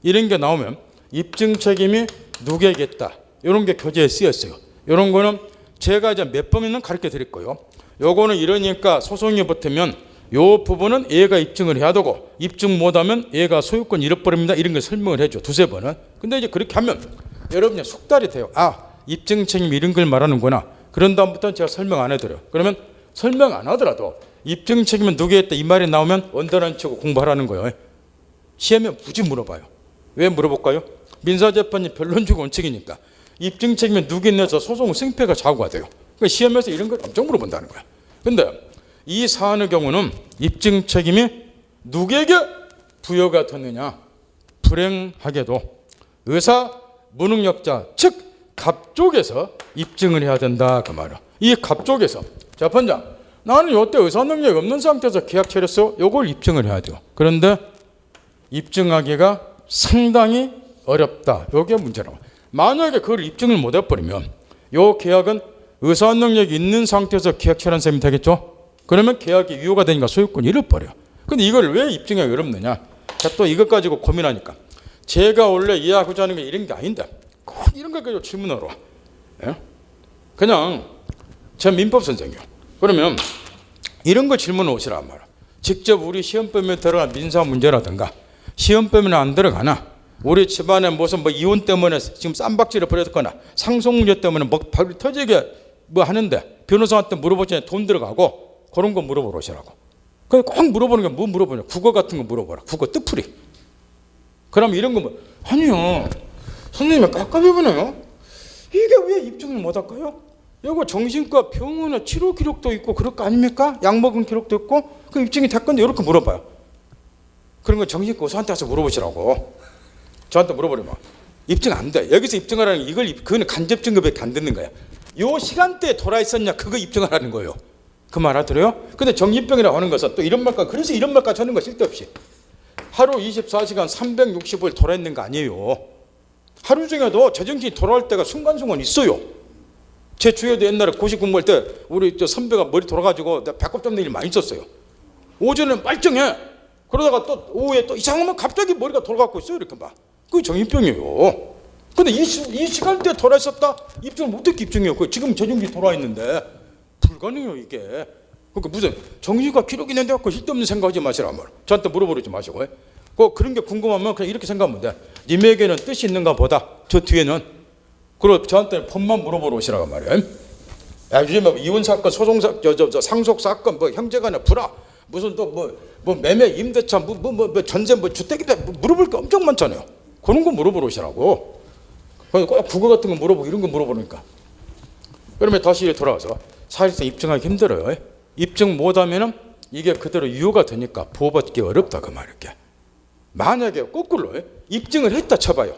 이런 게 나오면 입증 책임이 누구에게 있다, 이런 게 교재에 쓰였어요. 이런 거는 제가 이제 몇 번이나 가르쳐 드릴 거예요. 요거는 이러니까 소송이 붙으면 요 부분은 얘가 입증을 해야 되고 입증 못하면 얘가 소유권 잃어버립니다, 이런 걸 설명을 해줘. 두세 번은. 근데 이제 그렇게 하면 여러분이 숙달이 돼요. 아, 입증 책임 이런 걸 말하는구나. 그런 다음부터는 제가 설명 안 해드려요. 그러면 설명 안 하더라도 입증 책임은 누구였다 이 말이 나오면 언더라인 치고 공부하라는 거예요. 시험에 굳이 물어봐요. 왜 물어볼까요? 민사재판이 변론주의 원칙이니까 입증 책임은 누구였냐서 소송 승패가 좌우가 돼요. 그러니까 시험에서 이런 걸 엄청 물어본다는 거야. 근데 이 사안의 경우는 입증 책임이 누구에게 부여가 됐느냐? 불행하게도 의사 무능력자 즉 갑 쪽에서 입증을 해야 된다 그 말이야. 이 갑 쪽에서 재판장, 나는 이때 의사 능력이 없는 상태에서 계약 체결했어. 이걸 입증을 해야 돼요. 그런데 입증하기가 상당히 어렵다. 이게 문제라고. 만약에 그걸 입증을 못 해버리면 이 계약은 의사 능력이 있는 상태에서 계약 체결한 셈이 되겠죠. 그러면 계약이 유효가 되니까 소유권이 잃어버려. 근데 이걸 왜 입증하기 어렵느냐? 자, 또 이것 가지고 고민하니까 제가 원래 이해하고자 하는 게 이런 게 아닌데 이런 걸 가지고 질문하러 와. 예? 그냥 제 민법 선생이요. 그러면 이런 거 질문을 오시란 말이야. 직접 우리 시험범위에 들어간 민사 문제라든가 시험범위는 안 들어가나 우리 집안에 무슨 뭐 이혼 때문에 지금 쌈박질을 벌였거나 상속 문제 때문에 뭐 발이 터지게 뭐 하는데 변호사한테 물어보자니 돈 들어가고 그런 거 물어보러 오시라고. 그냥 꼭 물어보는 게 뭐 물어보냐? 국어 같은 거 물어보라. 국어 뜻풀이. 그럼 이런 거 뭐 아니요. 선생님이 깝깝해보네요. 이게 왜 입증을 못 할까요? 이거 정신과 병원에 치료 기록도 있고 그럴 거 아닙니까? 약 먹은 기록도 있고 그 입증이 될 건데 이렇게 물어봐요. 그런 거 정신과 의사한테 가서 물어보시라고. 저한테 물어보려면 입증 안 돼. 여기서 입증하라는 이걸 그거는 간접 증거밖에 안 듣는 거야. 요 시간대에 돌아 있었냐 그거 입증하라는 거예요. 그 말 알아들어요? 근데 정신병이라고 하는 것은 또 이런 말까지, 그래서 이런 말까지 하는 거 쓸데없이 하루 24시간 365일 돌아 있는 거 아니에요. 하루 중에도 제정신이 돌아올 때가 순간순간 있어요. 제 주위에도 옛날에 고시 공부할 때 우리 저 선배가 머리 돌아가지고 배꼽 잡는 일 많이 있었어요. 오전에는 멀쩡해. 그러다가 또 오후에 또 이상하면 갑자기 머리가 돌아가고 있어요. 이렇게 막. 그게 정신병이에요. 근데 이 시간대에 돌아 있었다? 입증을 어떻게 입증해요? 지금 제정신이 돌아 있는데 불가능해요 이게. 그러니까 무슨 정신과 기록이 있는데 그 쓸데없는 생각하지 마시라 말. 저한테 물어보지 마시고. 그런 게 궁금하면 그냥 이렇게 생각하면 돼. 님에게는 뜻이 있는가 보다. 저 뒤에는. 그리고 저한테 법만 물어보러 오시라고 말이야. 야, 요즘에 뭐 이혼 사건, 소송 사건, 저 상속 사건, 뭐 형제간에 불화, 무슨 또 뭐 매매, 임대차, 뭐 전세, 뭐 주택인데 뭐 물어볼 게 엄청 많잖아요. 그런 거 물어보러 오시라고. 꼭 국어 같은 거 물어보고 이런 거 물어보니까. 그러면 다시 돌아와서 사실상 입증하기 힘들어요. 입증 못하면은 이게 그대로 유효가 되니까 보호받기 어렵다 그 말이야. 만약에 거꾸로 입증을 했다 쳐봐요.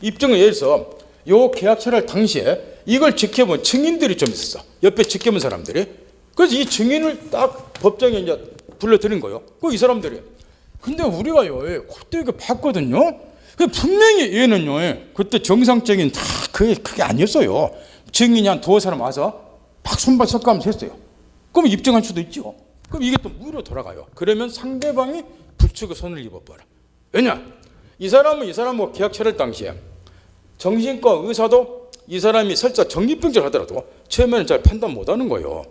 입증을 예를 들어서 요 계약 체결 당시에 이걸 지켜본 증인들이 좀 있었어. 옆에 지켜본 사람들이. 그래서 이 증인을 딱 법정에 이제 불러드린 거예요. 이 사람들이. 근데 우리가요, 그때 이거 봤거든요. 분명히 얘는요, 그때 정상적인 다 그게 아니었어요. 증인이 한 두어 사람 와서 막 손발 섞으면서 했어요. 그럼 입증할 수도 있죠. 그럼 이게 또 무로 돌아가요. 그러면 상대방이 불측의 손을 입어버려. 왜냐? 이 사람하고 계약 체결 당시에 정신과 의사도 이 사람이 설사 정신병자를 하더라도 처음에는 잘 판단 못하는 거예요.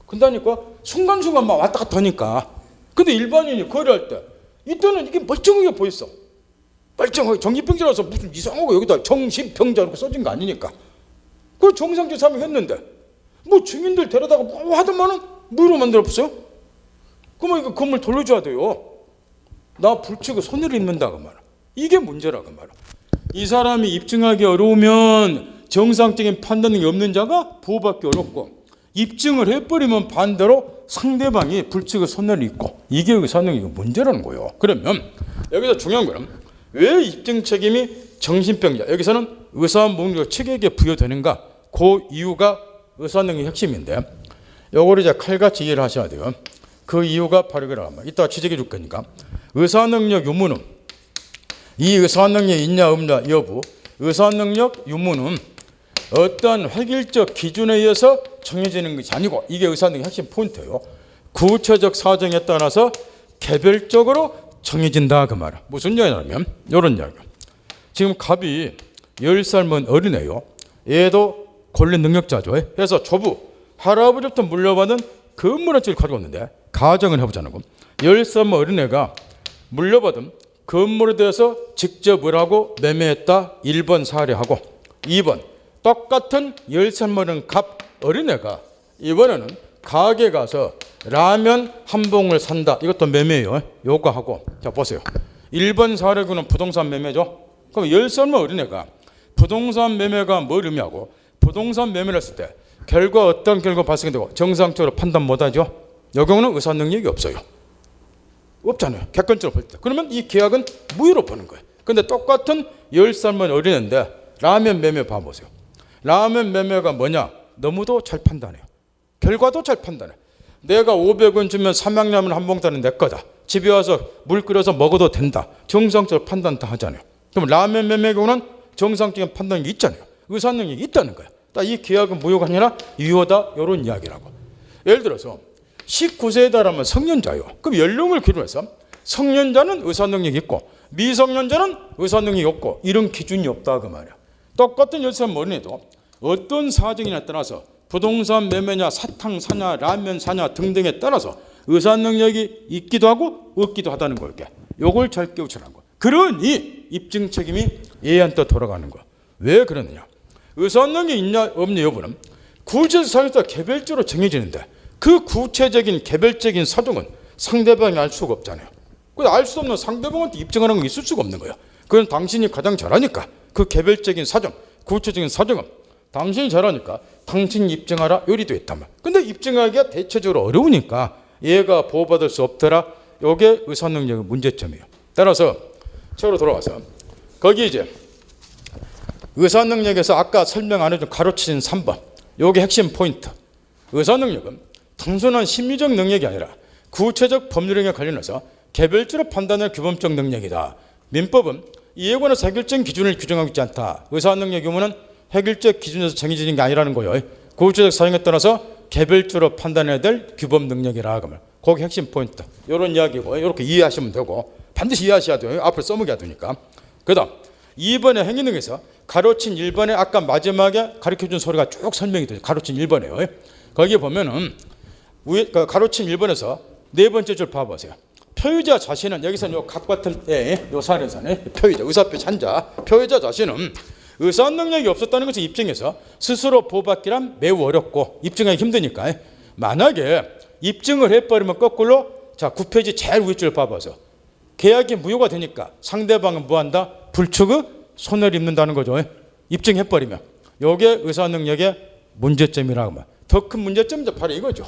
그러니까 순간순간 막 왔다 갔다 하니까. 근데 일반인이 거래할 때 이때는 이게 멀쩡하게 보였어. 멀쩡하게 정신병자라서 무슨 이상하고 여기다 정신병자 이렇게 써진 거 아니니까. 그 정상적 사람이 했는데 뭐 증인들 데려다가 뭐 하더만은 뭐로 만들어봤어요? 그러면 이거 건물 돌려줘야 돼요. 나 불측의 손해를 입는다 그 말. 이게 문제라 그 말. 이 사람이 입증하기 어려우면 정상적인 판단이 없는 자가 보호받기 어렵고 입증을 해버리면 반대로 상대방이 불측의 손해를 입고 이게 의사능력이 문제라는 거예요. 그러면 여기서 중요한 거는 왜 입증 책임이 정신병자 여기서는 의사무능력 측에게 부여되는가? 그 이유가 의사능력의 핵심인데 요거를 이제 칼같이 이해를 하셔야 돼요. 그 이유가 바로 그러면 이따가 지적해 줄 거니까 의사능력 유무는 이 의사능력이 있냐 없냐 여부 의사능력 유무는 어떤 획일적 기준에 의해서 정해지는 것이 아니고 이게 의사능력의 핵심 포인트예요. 구체적 사정에 따라서 개별적으로 정해진다 그 말은 무슨 이야기냐면 이런 이야기예요. 지금 갑이 10살 먹은 어린애요. 얘도 권리 능력자죠. 그래서 조부 할아버지부터 물려받은 건물을 가지고 있는데 가정을 해보자는 거 10살 먹은 어린애가 물려받은 건물에 대해서 직접 을하고 매매했다 1번 사례하고 2번 똑같은 10살 먹은 갑 어린애가 이번에는 가게 가서 라면 한 봉을 산다. 이것도 매매예요. 요거 하고 자 보세요. 1번 사례구는 부동산 매매죠. 그럼 10살 먹은 어린애가 부동산 매매가 뭘 의미하고 부동산 매매를 했을 때 결과 어떤 결과 발생되고 정상적으로 판단 못하죠. 이 경우는 의사 능력이 없어요. 없잖아요. 객관적으로 볼 때. 그러면 이 계약은 무효로 보는 거예요. 근데 똑같은 10살 먹은 어린애인데 라면 매매 봐보세요. 라면 매매가 뭐냐? 너무도 잘 판단해요. 결과도 잘 판단해. 내가 500원 주면 삼양라면 한 봉다는 내 거다. 집에 와서 물 끓여서 먹어도 된다. 정상적으로 판단 다 하잖아요. 그럼 라면 매매 경우는 정상적인 판단이 있잖아요. 의사 능력이 있다는 거야. 이 계약은 무효가 아니라 유효다. 이런 이야기라고. 예를 들어서 19세에 달하면 성년자예요. 그럼 연령을 기준해서 성년자는 의사 능력이 있고 미성년자는 의사 능력이 없고 이런 기준이 없다 그 말이야. 똑같은 10살 어린애도 어떤 사정이냐에 따라서 부동산 매매냐 사탕 사냐 라면 사냐 등등에 따라서 의사 능력이 있기도 하고 없기도 하다는 거예요. 요걸 잘 깨우치라는 거. 그러니 입증 책임이 얘한테 돌아가는 거. 왜 그러느냐? 의사 능력이 있냐 없냐 여부는 구체적 사정에서 개별적으로 정해지는데 그 구체적인 개별적인 사정은 상대방이 알 수가 없잖아요. 그래서 알 수 없는 상대방한테 입증하는 건 있을 수가 없는 거예요. 그건 당신이 가장 잘하니까 그 개별적인 사정, 구체적인 사정은 당신이 잘하니까 당신이 입증하라 요리도 있단 말이야. 근데 입증하기가 대체적으로 어려우니까 얘가 보호받을 수 없더라. 요게 의사능력의 문제점이에요. 따라서 저로 돌아와서 거기 이제 의사능력에서 아까 설명 안 해준 가로치신 3번 요게 핵심 포인트. 의사능력은 단순한 심리적 능력이 아니라 구체적 법률행위에 관련해서 개별적으로 판단할 규범적 능력이다. 민법은 이에 관해서 획일적 기준을 규정하고 있지 않다. 의사능력 유무는 획일적 기준에서 정해지는 게 아니라는 거예요. 구체적 사정에 따라서 개별적으로 판단해야 될 규범 능력이라 그러면 거기 핵심 포인트. 이런 이야기고 이렇게 이해하시면 되고 반드시 이해하셔야 돼요. 앞으로 써먹여야 되니까. 그다음 2번의 행위능에서 가로친 1번에 아까 마지막에 가르쳐준 소리가 쭉 설명이 돼요. 가로친 1번이에요. 거기에 보면은 가로친 1번에서 네 번째 줄 봐보세요. 표의자 자신은 여기서는 요 각 같은 요 사례에서는 표의자 의사표 찬자 표의자 자신은 의사 능력이 없었다는 것을 입증해서 스스로 보호받기란 매우 어렵고 입증하기 힘드니까 만약에 입증을 해버리면 거꾸로 자 9페이지 제일 위줄 봐봐서 계약이 무효가 되니까 상대방은 뭐한다? 불축의 손해를 입는다는 거죠. 입증해버리면 이게 의사 능력의 문제점이라고 하면 더 큰 문제점은 바로 이거죠.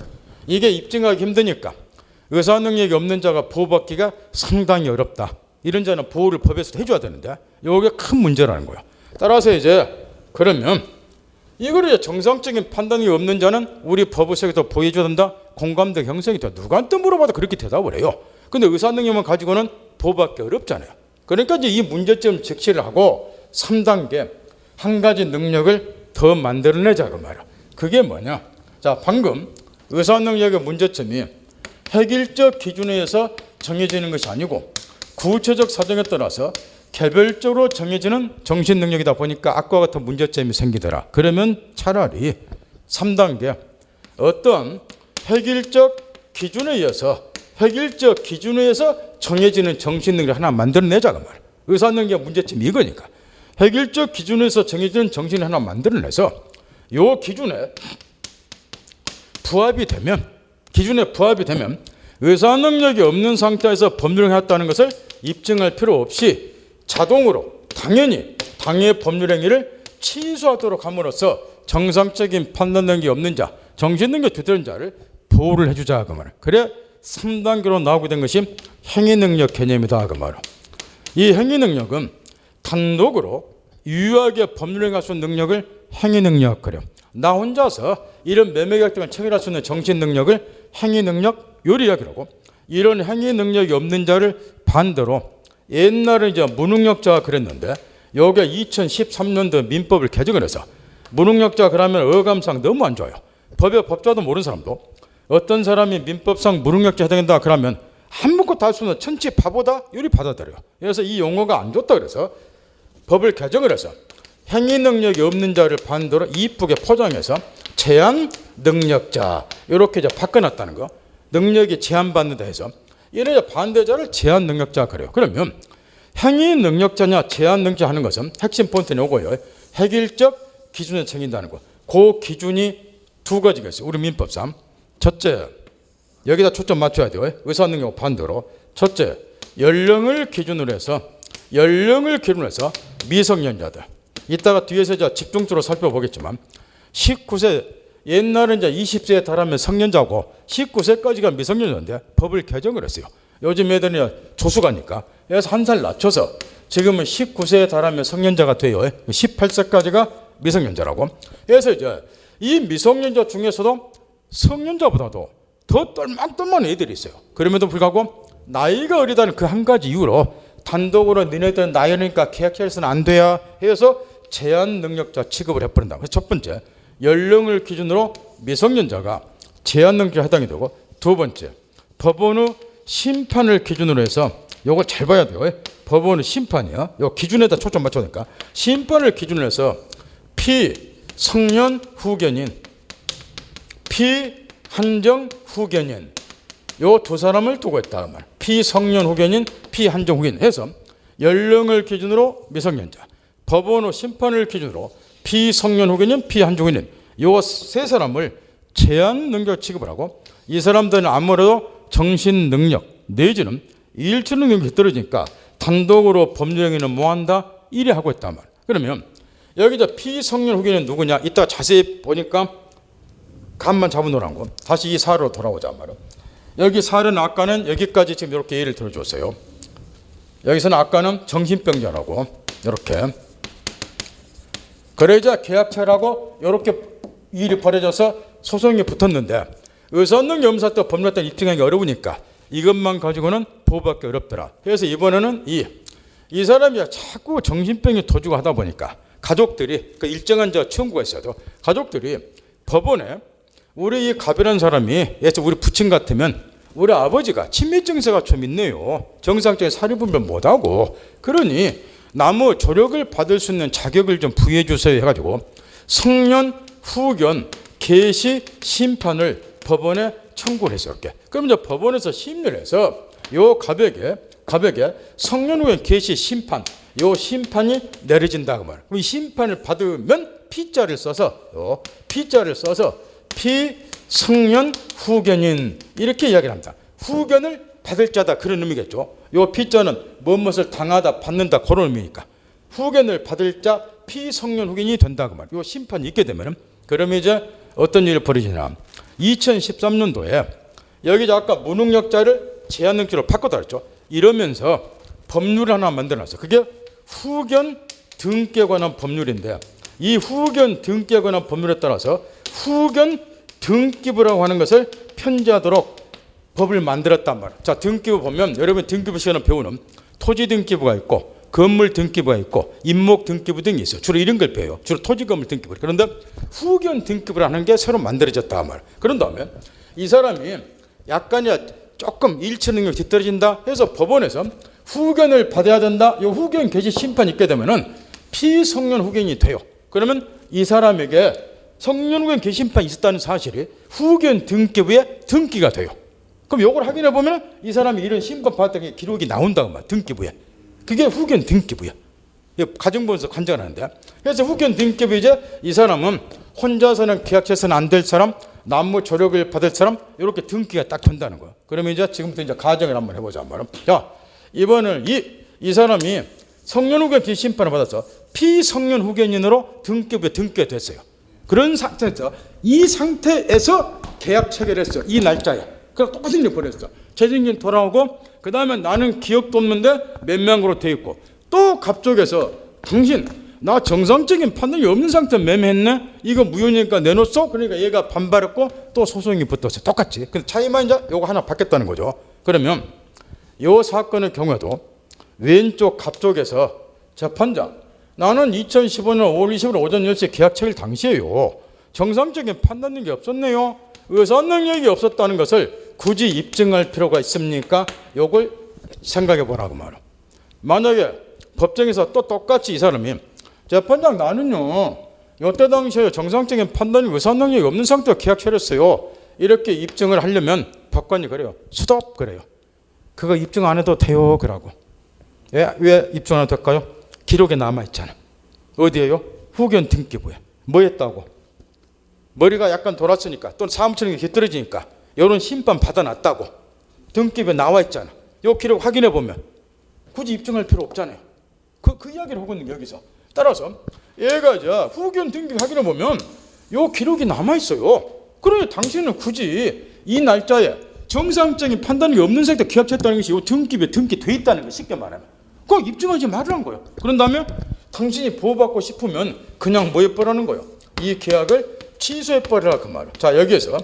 이게 입증하기 힘드니까 의사 능력이 없는 자가 보호받기가 상당히 어렵다. 이런 자는 보호를 법에서 해줘야 되는데 이게 큰 문제라는 거예요. 따라서 이제 그러면 이걸 이제 정상적인 판단이 없는 자는 우리 법의 세계에서 보여줘야 된다. 공감대 형성이 돼. 누구한테 물어봐도 그렇게 대답을 해요. 근데 의사 능력만 가지고는 보호받기 어렵잖아요. 그러니까 이제 이 문제점 적시를 하고 3단계 한 가지 능력을 더 만들어내자 그 말이야. 그게 뭐냐? 자 방금 의사 능력의 문제점이 획일적 기준에 의해서 정해지는 것이 아니고 구체적 사정에 따라서 개별적으로 정해지는 정신 능력이다 보니까 아까와 같은 문제점이 생기더라. 그러면 차라리 3단계 어떤 획일적 기준에 의해서 정해지는 정신 능력 하나 만들어내자 그 말. 의사 능력의 문제점이 이거니까 획일적 기준에서 정해지는 정신을 하나 만들어내서 요 기준에 부합이 되면 의사 능력이 없는 상태에서 법률행위를 했다는 것을 입증할 필요 없이 자동으로 당연히 당해 법률행위를 취소하도록 함으로써 정상적인 판단 능력이 없는 자, 정신 능력이 되는 자를 보호를 해주자 그 말이에요. 그래 3단계로 나오게 된 것이 행위 능력 개념이다 그 말이에요. 이 행위 능력은 단독으로 유효하게 법률 행할 수 있는 능력을 행위 능력 그래요. 나 혼자서 이런 매매계약 등을 체결할 수 있는 정신 능력을 행위 능력 요리학이라고. 이런 행위 능력이 없는 자를 반대로 옛날에 이제 무능력자가 그랬는데 여기에 2013년도 민법을 개정을 해서 무능력자 그러면 어감상 너무 안 좋아요. 법자도 모르는 사람도 어떤 사람이 민법상 무능력자 해당된다 그러면 아무것도 할 수 없는 천치 바보다 요리 받아들여요. 그래서 이 용어가 안 좋다 그래서 법을 개정을 해서 행위 능력이 없는 자를 반대로 이쁘게 포장해서 제한 능력자 이렇게 이제 바꿔놨다는 거. 능력이 제한받는다 해서 이래 반대자를 제한 능력자 그래요. 그러면 행위 능력자냐 제한 능력자 하는 것은 핵심 포인트는 요거예요. 획일적 기준에 챙긴다는 거. 그 기준이 두 가지가 있어요. 우리 민법상. 첫째, 여기다 초점 맞춰야 돼요. 의사 능력 반대로. 첫째, 연령을 기준으로 해서 미성년자들. 이따가 뒤에서 이제 집중적으로 살펴보겠지만 19세 옛날에 이제 20세에 달하면 성년자고 19세까지가 미성년자인데 법을 개정을 했어요. 요즘 애들은 조수가니까. 그래서 한 살 낮춰서 지금은 19세에 달하면 성년자가 돼요. 18세까지가 미성년자라고. 그래서 이제 이 미성년자 중에서도 성년자보다도 더 똘망똘망한 애들이 있어요. 그럼에도 불구하고 나이가 어리다는 그 한 가지 이유로 단독으로 너네들 나이니까 계약해서는 안 돼야 해서 제한 능력자 취급을 해버린다. 그래서 첫 번째, 연령을 기준으로 미성년자가 제한 능력자에 해당이 되고, 두 번째, 법원의 심판을 기준으로 해서 요걸 잘 봐야 돼요. 법원의 심판이요. 요 기준에다 초점 맞춰야 되니까 심판을 기준으로 해서 피성년 후견인, 피한정 후견인 요 두 사람을 두고 있다. 피성년 후견인, 피한정 후견인 해서 연령을 기준으로 미성년자, 법원의 심판을 기준으로 피성년 후견인, 피한정 후견인 요 세 사람을 제한 능력 취급을 하고, 이 사람들은 아무래도 정신 능력 내지는 일치 능력이 떨어지니까 단독으로 법률 행위는 뭐한다? 이래 하고 있단 말이에요. 그러면 여기 저 피성년 후견인 누구냐? 이따 자세히 보니까 감만 잡아놓으라는 거. 다시 이 사례로 돌아오자 말이에요. 여기 사례는 아까는 여기까지 지금 이렇게 예를 들어줬어요. 여기서는 아까는 정신병자라고 이렇게. 그러자 계약체라고 이렇게 일이 벌어져서 소송이 붙었는데 의사능 염사 때 법률단 입증하기 어려우니까 이것만 가지고는 보호받기 어렵더라. 그래서 이번에는 이 사람이 자꾸 정신병이 도주고 하다 보니까 가족들이 그 일정한 청구가 있어도 가족들이 법원에 우리 이 갑이라는 사람이 예를 우리 부친 같으면 우리 아버지가 치매 증세가 좀 있네요. 정상적인 사료분별 못하고 그러니 나무 조력을 받을 수 있는 자격을 좀 부여해 주세요 해가지고 성년 후견 개시 심판을 법원에 청구를 했어요. 그럼 이제 법원에서 심리를 해서 요 갑에게 성년 후견 개시 심판 요 심판이 내려진다 그 말. 그럼 이 심판을 받으면 피자를 써서 피성년 후견인 이렇게 이야기를 합니다. 후견을 받을 자다 그런 의미겠죠. 요 피자는 무엇을 당하다 받는다 그런 의미니까 후견을 받을 자 피성년 후견이 된다 그 말. 요 심판이 있게 되면은 그러면 이제 어떤 일이 벌어지냐? 2013년도에 여기 아까 무능력자를 제한 능력자로 바꿔다 그랬죠. 이러면서 법률을 하나 만들어놨어. 그게 후견 등기에 관한 법률인데 이 후견 등기에 관한 법률에 따라서 후견 등기부라고 하는 것을 편지하도록 법을 만들었단 말이에요. 자, 등기부 보면 여러분 등기부 시간에 배우는 토지 등기부가 있고 건물 등기부가 있고 임목 등기부 등이 있어요. 주로 이런 걸 배워요. 주로 토지 건물 등기부. 그런데 후견 등기부라는 게 새로 만들어졌다 말이에요. 그런 다음에 이 사람이 약간이야 조금 일치 능력이 뒤떨어진다 해서 법원에서 후견을 받아야 된다. 이 후견 개시 심판이 있게 되면은 피성년 후견이 돼요. 그러면 이 사람에게 성년 후견 개시 심판이 있었다는 사실이 후견 등기부에 등기가 돼요. 그럼 이걸 확인해 보면 이 사람이 이런 심판 받았던 게 기록이 나온다고 말 등기부에. 그게 후견 등기부야. 가정법원에서 관장을 하는데. 그래서 후견 등기부 이제 이 사람은 혼자서는 계약해서는 안 될 사람, 남무 조력을 받을 사람 이렇게 등기가 딱 된다는 거야. 그러면 이제 지금부터 이제 가정을 한번 해보자 말이야. 자, 이번은 이 사람이 성년 후견 개시 심판을 받아서 피성년 후견인으로 등기부에 등기가 됐어요. 그런 상태에서 이 상태에서 계약 체결했어. 이 날짜에. 그래서 똑같은 일 벌였어. 재직인 돌아오고 그 다음에 나는 기억도 없는데 몇 명으로 돼 있고 또 갑쪽에서 당신 나 정상적인 판단이 없는 상태에 매매했네. 이거 무효니까 내놓소. 그러니까 얘가 반발했고 또 소송이 붙었어요. 똑같지. 근데 차이만 이제 요거 하나 받겠다는 거죠. 그러면 요 사건의 경우에도 왼쪽 갑쪽에서 재판장, 나는 2015년 5월 20일 오전 10시 계약 체결 당시에요, 정상적인 판단 능력이 없었네요. 의사 능력이 없었다는 것을 굳이 입증할 필요가 있습니까? 요걸 생각해 보라고 말이야. 만약에 법정에서 또 똑같이 이 사람이 재판장, 나는요 이때 당시에 정상적인 판단이 의사 능력이 없는 상태로 계약 체결했어요, 이렇게 입증을 하려면 법관이 그래요. 스톱 그래요. 그거 입증 안 해도 돼요 그러고. 왜 입증 안 해도 될까요? 기록에 남아있잖아. 어디에요? 후견 등기부에. 뭐 했다고? 머리가 약간 돌았으니까 또는 사무처럼 깃들어지니까 이런 심판 받아놨다고 등기부에 나와있잖아. 요 기록 확인해 보면 굳이 입증할 필요 없잖아요. 그 이야기를 하고 있는 게 여기서. 따라서 얘가 이제 후견 등기 확인해 보면 요 기록이 남아있어요. 그러니 당신은 굳이 이 날짜에 정상적인 판단이 없는 상태 계약했다는 것이 요 등기부에 등기돼 있다는 거, 쉽게 말하면 그거 입증하지 말라는 거예요. 그런 다음에 당신이 보호받고 싶으면 그냥 뭐 해버리는 거예요? 이 계약을 취소해버리라 그 말이에요. 자, 여기에서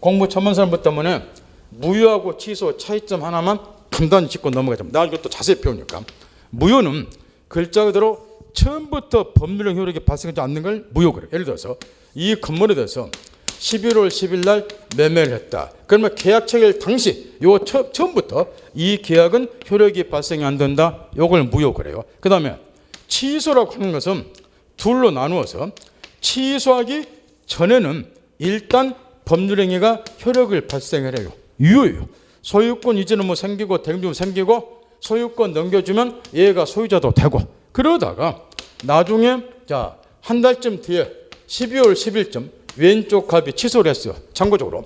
공무처분사무 때문에 무효하고 취소 차이점 하나만 간단히 짚고 넘어가자. 나 이것도 자세히 배우니까. 무효는 글자 그대로 처음부터 법률적 효력이 발생하지 않는 걸 무효 그래요. 예를 들어서 이 건물에 대해서 11월 10일 날 매매를 했다. 그러면 계약 체결 당시 요 처음부터 이 계약은 효력이 발생이 안 된다. 요걸 무효 그래요. 그 다음에 취소라고 하는 것은 둘로 나누어서 취소하기 전에는 일단 법률행위가 효력을 발생을 해요. 유효예요. 소유권 이전은 뭐 생기고 대금주면 생기고 소유권 넘겨주면 얘가 소유자도 되고, 그러다가 나중에 자 한 달쯤 뒤에 12월 10일쯤 왼쪽 갑이 취소를 했어요. 참고적으로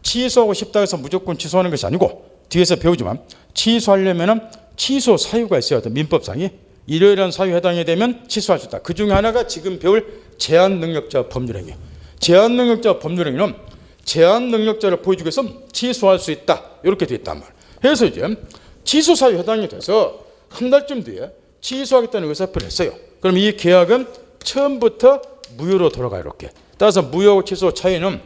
취소하고 싶다 해서 무조건 취소하는 것이 아니고 뒤에서 배우지만 취소하려면 취소 사유가 있어야 돼. 민법상이 이러이러한 사유에 해당이 되면 취소할 수 있다. 그 중에 하나가 지금 배울 제한능력자 법률행위. 제한능력자 법률행위는 제한능력자를 보여주기 위해서 취소할 수 있다. 이렇게 돼 있단 말이에요. 그래서 이제 취소 사유에 해당이 돼서 한 달쯤 뒤에 취소하겠다는 의사표를 했어요. 그럼 이 계약은 처음부터 무효로 돌아가요. 이렇게. 따라서 무효하고 취소 차이는,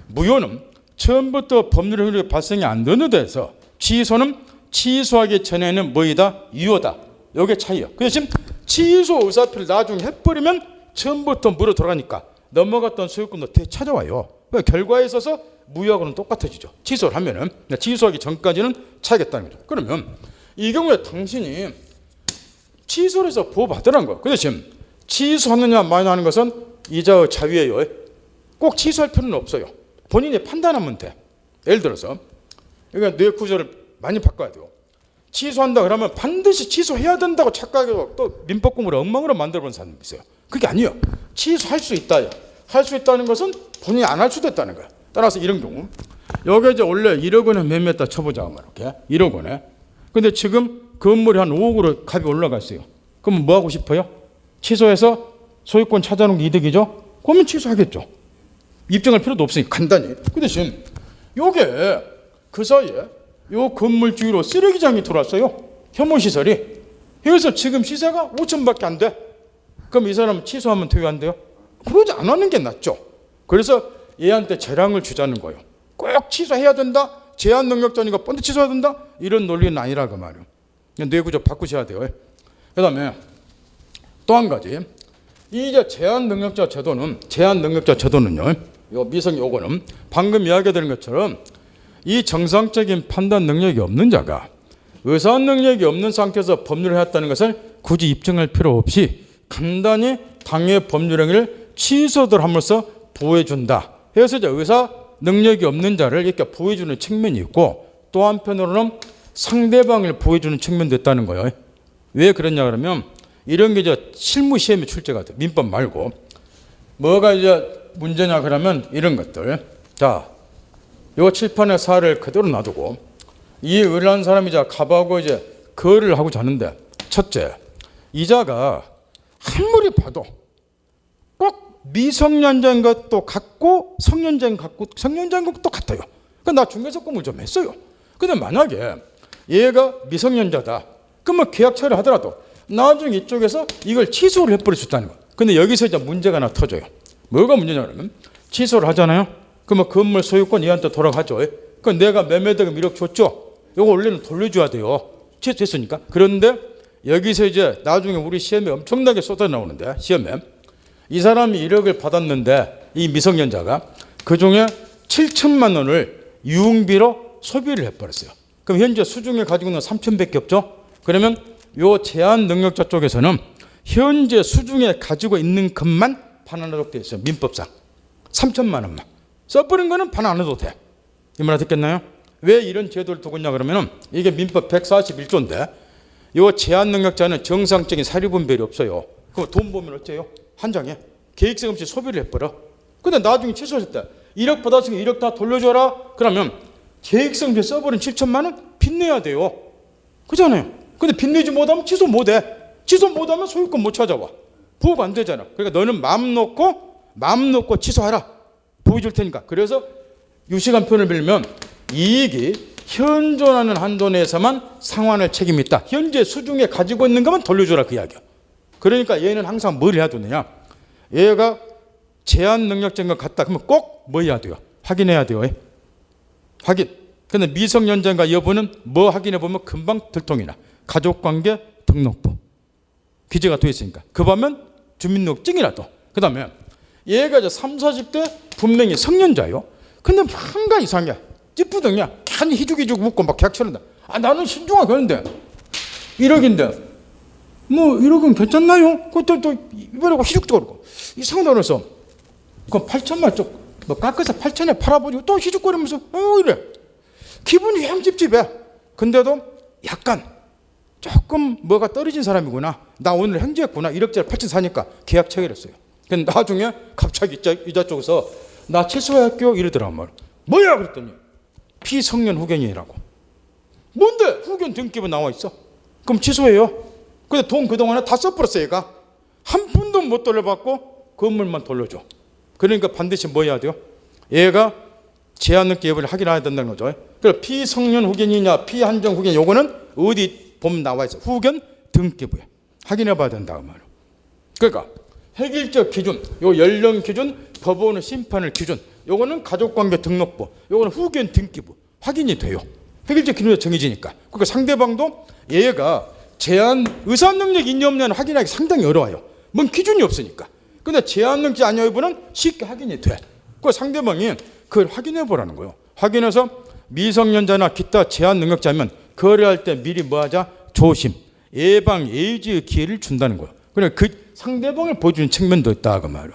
무효는 처음부터 법률 효력이 발생이 안 되는 데서 취소는 취소하기 전에는 뭐이다? 유효다. 이게 차이예요. 그 대신 취소 의사표를 나중에 해버리면 처음부터 무효로 돌아가니까 넘어갔던 소유권도 되찾아와요. 그러니까 결과에 있어서 무효하고는 똑같아지죠. 취소를 하면은. 취소하기 전까지는 차겠다는 거죠. 그러면 이 경우에 당신이 취소를 해서 보호받으라는 거예요. 그 대신 취소하느냐 마느냐 하는 것은 이자의 자유예요. 꼭 취소할 필요는 없어요. 본인이 판단하면 돼. 예를 들어서 그러니까 뇌 구조를 많이 바꿔야 돼요. 취소한다 그러면 반드시 취소해야 된다고 착각하고 또 민법 공부를 엉망으로 만들어본 사람이 있어요. 그게 아니에요. 취소할 수 있다요. 할 수 있다는 것은 본인이 안 할 수도 있다는 거야. 따라서 이런 경우 여기 이제 원래 1억 원에 매매했다 쳐보자 이렇게 1억 원에. 근데 지금 건물이 한 5억으로 값이 올라갔어요. 그럼 뭐 하고 싶어요? 취소해서 소유권 찾아놓은 게 이득이죠? 그러면 취소하겠죠. 입증할 필요도 없으니까 간단히. 그 대신 요게 그 사이에 요 건물 주위로 쓰레기장이 들어왔어요. 혐오시설이. 그래서 지금 시세가 5천밖에 안 돼. 그럼 이 사람은 취소하면 돼요, 안 돼요? 그러지 않는 게 낫죠. 그래서 얘한테 재량을 주자는 거예요. 꼭 취소해야 된다. 제한 능력자니까 뻔히 취소해야 된다. 이런 논리는 아니라 그 말이에요. 뇌구조 바꾸셔야 돼요. 그 다음에 또 한 가지. 이제 제한 능력자 제도는요. 요 미성 요거는 방금 이야기드린 것처럼 이 정상적인 판단 능력이 없는 자가 의사 능력이 없는 상태에서 법률을 했다는 것을 굳이 입증할 필요 없이 간단히 당해 법률행위를 취소들 함으로써 보호해준다. 그래서 이제 의사 능력이 없는 자를 이렇게 보호해주는 측면이 있고 또 한편으로는 상대방을 보호해주는 측면도 있다는 거예요. 왜 그러냐 그러면 이런 게 이제 실무 시험에 출제가 돼. 민법 말고. 뭐가 이제 문제냐 그러면 이런 것들. 자, 요 칠판의 사를 그대로 놔두고 이 의뢰한 사람이 이제 갑하고 이제 거래를 하고 자는데 첫째, 이자가 아무리 봐도 꼭 미성년자인 것도 같고 성년자인 것도 같아요. 그러니까 나 중개사 공부를 좀 했어요. 근데 만약에 얘가 미성년자다. 그러면 계약 체결을 하더라도 나중에 이쪽에서 이걸 취소를 해버릴 수 있다는 거. 근데 여기서 이제 문제가 하나 터져요. 뭐가 문제냐 그러면 취소를 하잖아요. 그러면 건물 소유권 얘한테 돌아가죠. 그럼 내가 매매대금 1억 줬죠. 이거 원래는 돌려줘야 돼요. 취소했으니까. 그런데 여기서 이제 나중에 우리 시험에 엄청나게 쏟아 나오는데, 시험에 이 사람이 1억을 받았는데 이 미성년자가 그중에 7천만 원을 유흥비로 소비를 해버렸어요. 그럼 현재 수중에 가지고 있는 3천밖에 없죠. 그러면 요 제한 능력자 쪽에서는 현재 수중에 가지고 있는 것만 반환하도록 되어 있어요. 민법상 3천만 원만 써버린 거는 반환 안 해도 돼. 이 말 듣겠나요? 왜 이런 제도를 두고 있냐 그러면은 이게 민법 141조인데 요 제한 능력자는 정상적인 사료 분별이 없어요. 그럼 돈 보면 어째요? 한 장에 계획성 없이 소비를 해버려. 근데 나중에 취소했을 때 1억 받았으니까 1억 다 돌려줘라. 그러면 계획성 없이 써버린 7천만 원 빚내야 돼요. 그잖아요. 근데 빚내지 못하면 취소 못해. 취소 못하면 소유권 못 찾아와. 보호가 안 되잖아. 그러니까 너는 마음 놓고 취소하라. 보여줄 테니까. 그래서 유시간 표현을 빌면 이익이 현존하는 한도 내에서만 상환할 책임이 있다. 현재 수중에 가지고 있는 것만 돌려줘라 그 이야기야. 그러니까 얘는 항상 뭘 해야 되느냐. 얘가 제한 능력자인 것 같다. 그러면 꼭 뭐 해야 돼요? 확인해야 돼요. 확인. 근데 미성년자인가 여부는 뭐 확인해 보면 금방 들통이나 가족관계 등록부 기재가 돼 있으니까 그 반면 주민등록증이라도. 그 다음에 얘가 이제 30, 40대 분명히 성년자요. 근데 뭔가 이상해. 찌푸둥이야. 괜히 희죽희죽 묻고 막 계약처럼. 나는 신중하게 하는데 1억인데 뭐 1억은 괜찮나요? 그것도 또 이번에 희죽도 그러고 이상하다 그래서 그럼 8천만 쪽 뭐 깎아서 8천에 팔아보고 또 희죽거리면서 이래. 기분이 영 찝찝해. 근데도 약간 조금 뭐가 떨어진 사람이구나. 나 오늘 행주했구나. 1억짜리 8천 사니까 계약 체결했어요. 근데 나중에 갑자기 이자 쪽에서 나 취소할게요 이러더란 말이야. 뭐야 그랬더니 피성년 후견인이라고. 뭔데 후견 등기부 나와 있어. 그럼 취소해요. 근데 돈 그동안에 다 써버렸어. 얘가 한 푼도 못 돌려받고 건물만 돌려줘. 그러니까 반드시 뭐 해야 돼요? 얘가 제한능력 여부를 확인해야 된다는 거죠. 그래서 피성년 후견이냐 피한정 후견 요거는 어디 보면 나와 있어. 후견 등기부에 확인해 봐야 된다고 말이에요. 그러니까 획일적 기준, 요 연령 기준, 법원의 심판을 기준, 요거는 가족관계 등록부, 요거는 후견 등기부 확인이 돼요. 획일적 기준이 정해지니까. 그러니까 상대방도 얘가 제한 의사 능력이 있냐 없냐는 확인하기 상당히 어려워요. 뭔 기준이 없으니까. 근데 제한 능력이 아니냐 여부는 쉽게 확인이 돼. 그 상대방이 그걸 확인해 보라는 거예요. 확인해서 미성년자나 기타 제한 능력자면 거래할 때 미리 뭐하자? 조심, 예방, 예의의 기회를 준다는 거예요. 그러니까 그 상대방을 보여주는 측면도 있다 그 말이에요.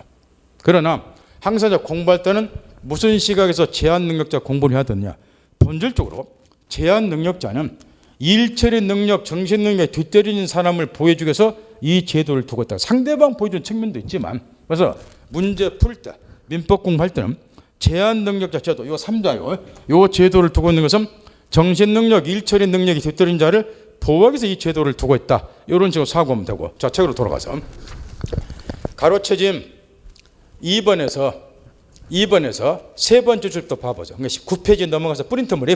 그러나 항상 공부할 때는 무슨 시각에서 제한 능력자 공부를 해야 되느냐? 본질적으로 제한 능력자는 일처리 능력, 정신 능력에 뒤떨어진 사람을 보여주기 위해서 이 제도를 두고 있다. 상대방 보여주는 측면도 있지만 그래서 문제 풀 때 민법 공부할 때는 제한 능력자 제도 요 3자요. 요 제도를 두고 있는 것은 정신 능력, 일처리 능력이 뒤떨어진 자를 보호하기 위해서 이 제도를 두고 있다. 이런 식으로 사고하면 되고. 자, 책으로 돌아가서 가로채짐 2번에서 세 번째 줄부터 봐보죠. 9페이지 넘어가서 프린트물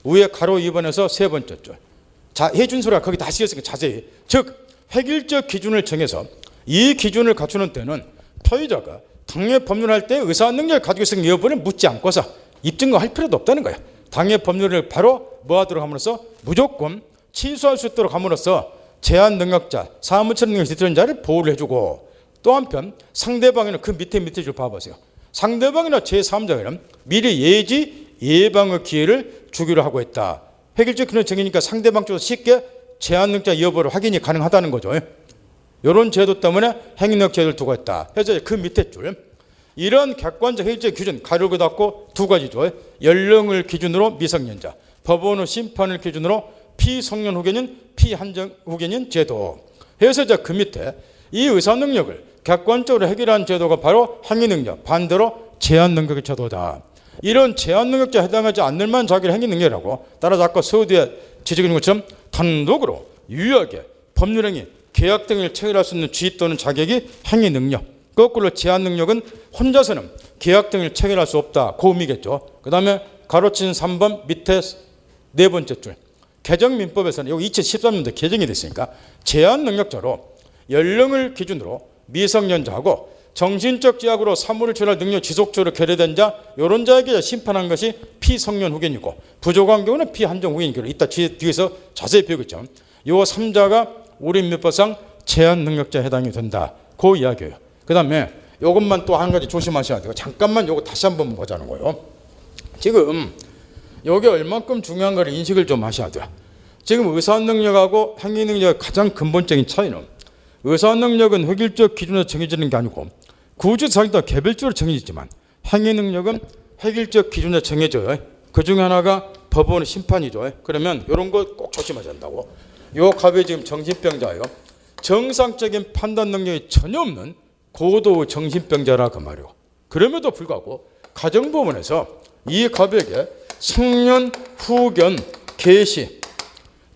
위에 가로 2번에서 세 번째 줄. 자, 해준소리가 거기 다 쓰였으니까 자세히. 즉 획일적 기준을 정해서 이 기준을 갖추는 때는 토의자가 당해 법률할 때 의사 능력을 가지고 있는 여부를 묻지 않고서 입증할 필요도 없다는 거야. 당해 법률을 바로 뭐하도록 함으로써 무조건 취소할 수 있도록 함으로써 제한 능력자, 사무처 능력이 뒤틀린 자를 보호를 해주고 또 한편 상대방에는 그 밑에 줄 봐보세요. 상대방이나 제3자에는 미리 예방의 기회를 주기로 하고 있다. 획일적 기준을 정해니까 상대방 쪽에서 쉽게 제한 능력자 여부를 확인이 가능하다는 거죠. 이런 제도 때문에 행위능력 제도를 두고 있다. 그래서 그 밑에 줄 이런 객관적 획일적 기준 가로고 닫고 두 가지죠. 연령을 기준으로 미성년자, 법원의 심판을 기준으로 피성년 후견인, 피한정 후견인 제도. 그래서 그 밑에 이 의사 능력을 객관적으로 해결한 제도가 바로 행위능력, 반대로 제한 능력의 제도다. 이런 제한 능력자에 해당하지 않는 만 자기를 행위 능력이라고 따라서 아까 서두에 지적인 것처럼 단독으로 유효하게 법률행위, 계약 등을 체결할 수 있는 지위 또는 자격이 행위 능력. 거꾸로 제한 능력은 혼자서는 계약 등을 체결할 수 없다. 그 의미겠죠. 그 다음에 가로친 3번 밑에 네 번째 줄. 개정민법에서는 요 2013년도 개정이 됐으니까 제한 능력자로 연령을 기준으로 미성년자하고 정신적 제약으로 사물을 처리할 능력 지속적으로 결여된 자 이런 자에게 심판한 것이 피성년 후견이고 부족한 경우는 피한정 후견이고 이따 뒤에서 자세히 배우겠죠. 요 3자가 우리 민법상 제한 능력자에 해당이 된다. 그 이야기예요. 그 다음에 이것만 또 한 가지 조심하셔야 돼요. 잠깐만 이거 다시 한번 보자는 거예요. 지금 이게 얼만큼 중요한가를 인식을 좀 하셔야 돼요. 지금 의사능력하고 행위능력의 가장 근본적인 차이는 의사능력은 획일적 기준으로 정해지는 게 아니고 구조사항도 개별적으로 정해지지만 행위능력은 획일적 기준으로 정해져요. 그 중에 하나가 법원의 심판이죠. 그러면 이런 거 꼭 조심하셔야 한다고. 이 갑이 지금 정신병자예요. 정상적인 판단 능력이 전혀 없는 고도 정신병자라 그 말이에요. 그럼에도 불구하고 가정법원에서 이 갑에게 성년 후견 개시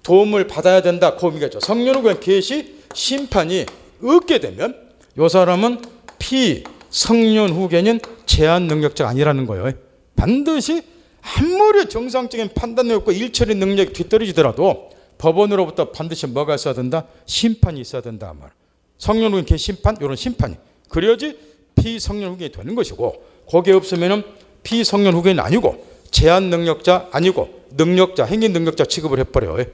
도움을 받아야 된다. 그 의미겠죠. 성년 후견 개시 심판이 없게 되면 이 사람은 피성년 후견인 제한 능력자가 아니라는 거예요. 반드시 아무리 정상적인 판단이 없고 일처리 능력이 뒤떨어지더라도 법원으로부터 반드시 뭐가 있어야 된다? 심판이 있어야 된다. 말. 성년 후견 개심판 이런 심판이 그래야지 피성년 후견이 되는 것이고 거기에 없으면 피성년 후견이 아니고 제한 능력자 아니고 능력자 행위 능력자 취급을 해버려요.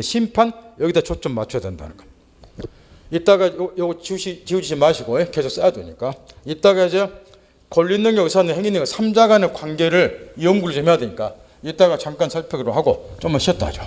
심판 여기다 초점 맞춰야 된다는 거. 이따가 요거 지우지 마시고 계속 써야 되니까 이따가 이제 권리능력 의사능 행위능력 3자 간의 관계를 연구를 좀 해야 되니까 이따가 잠깐 살펴보기로 하고 좀만 쉬었다 하죠.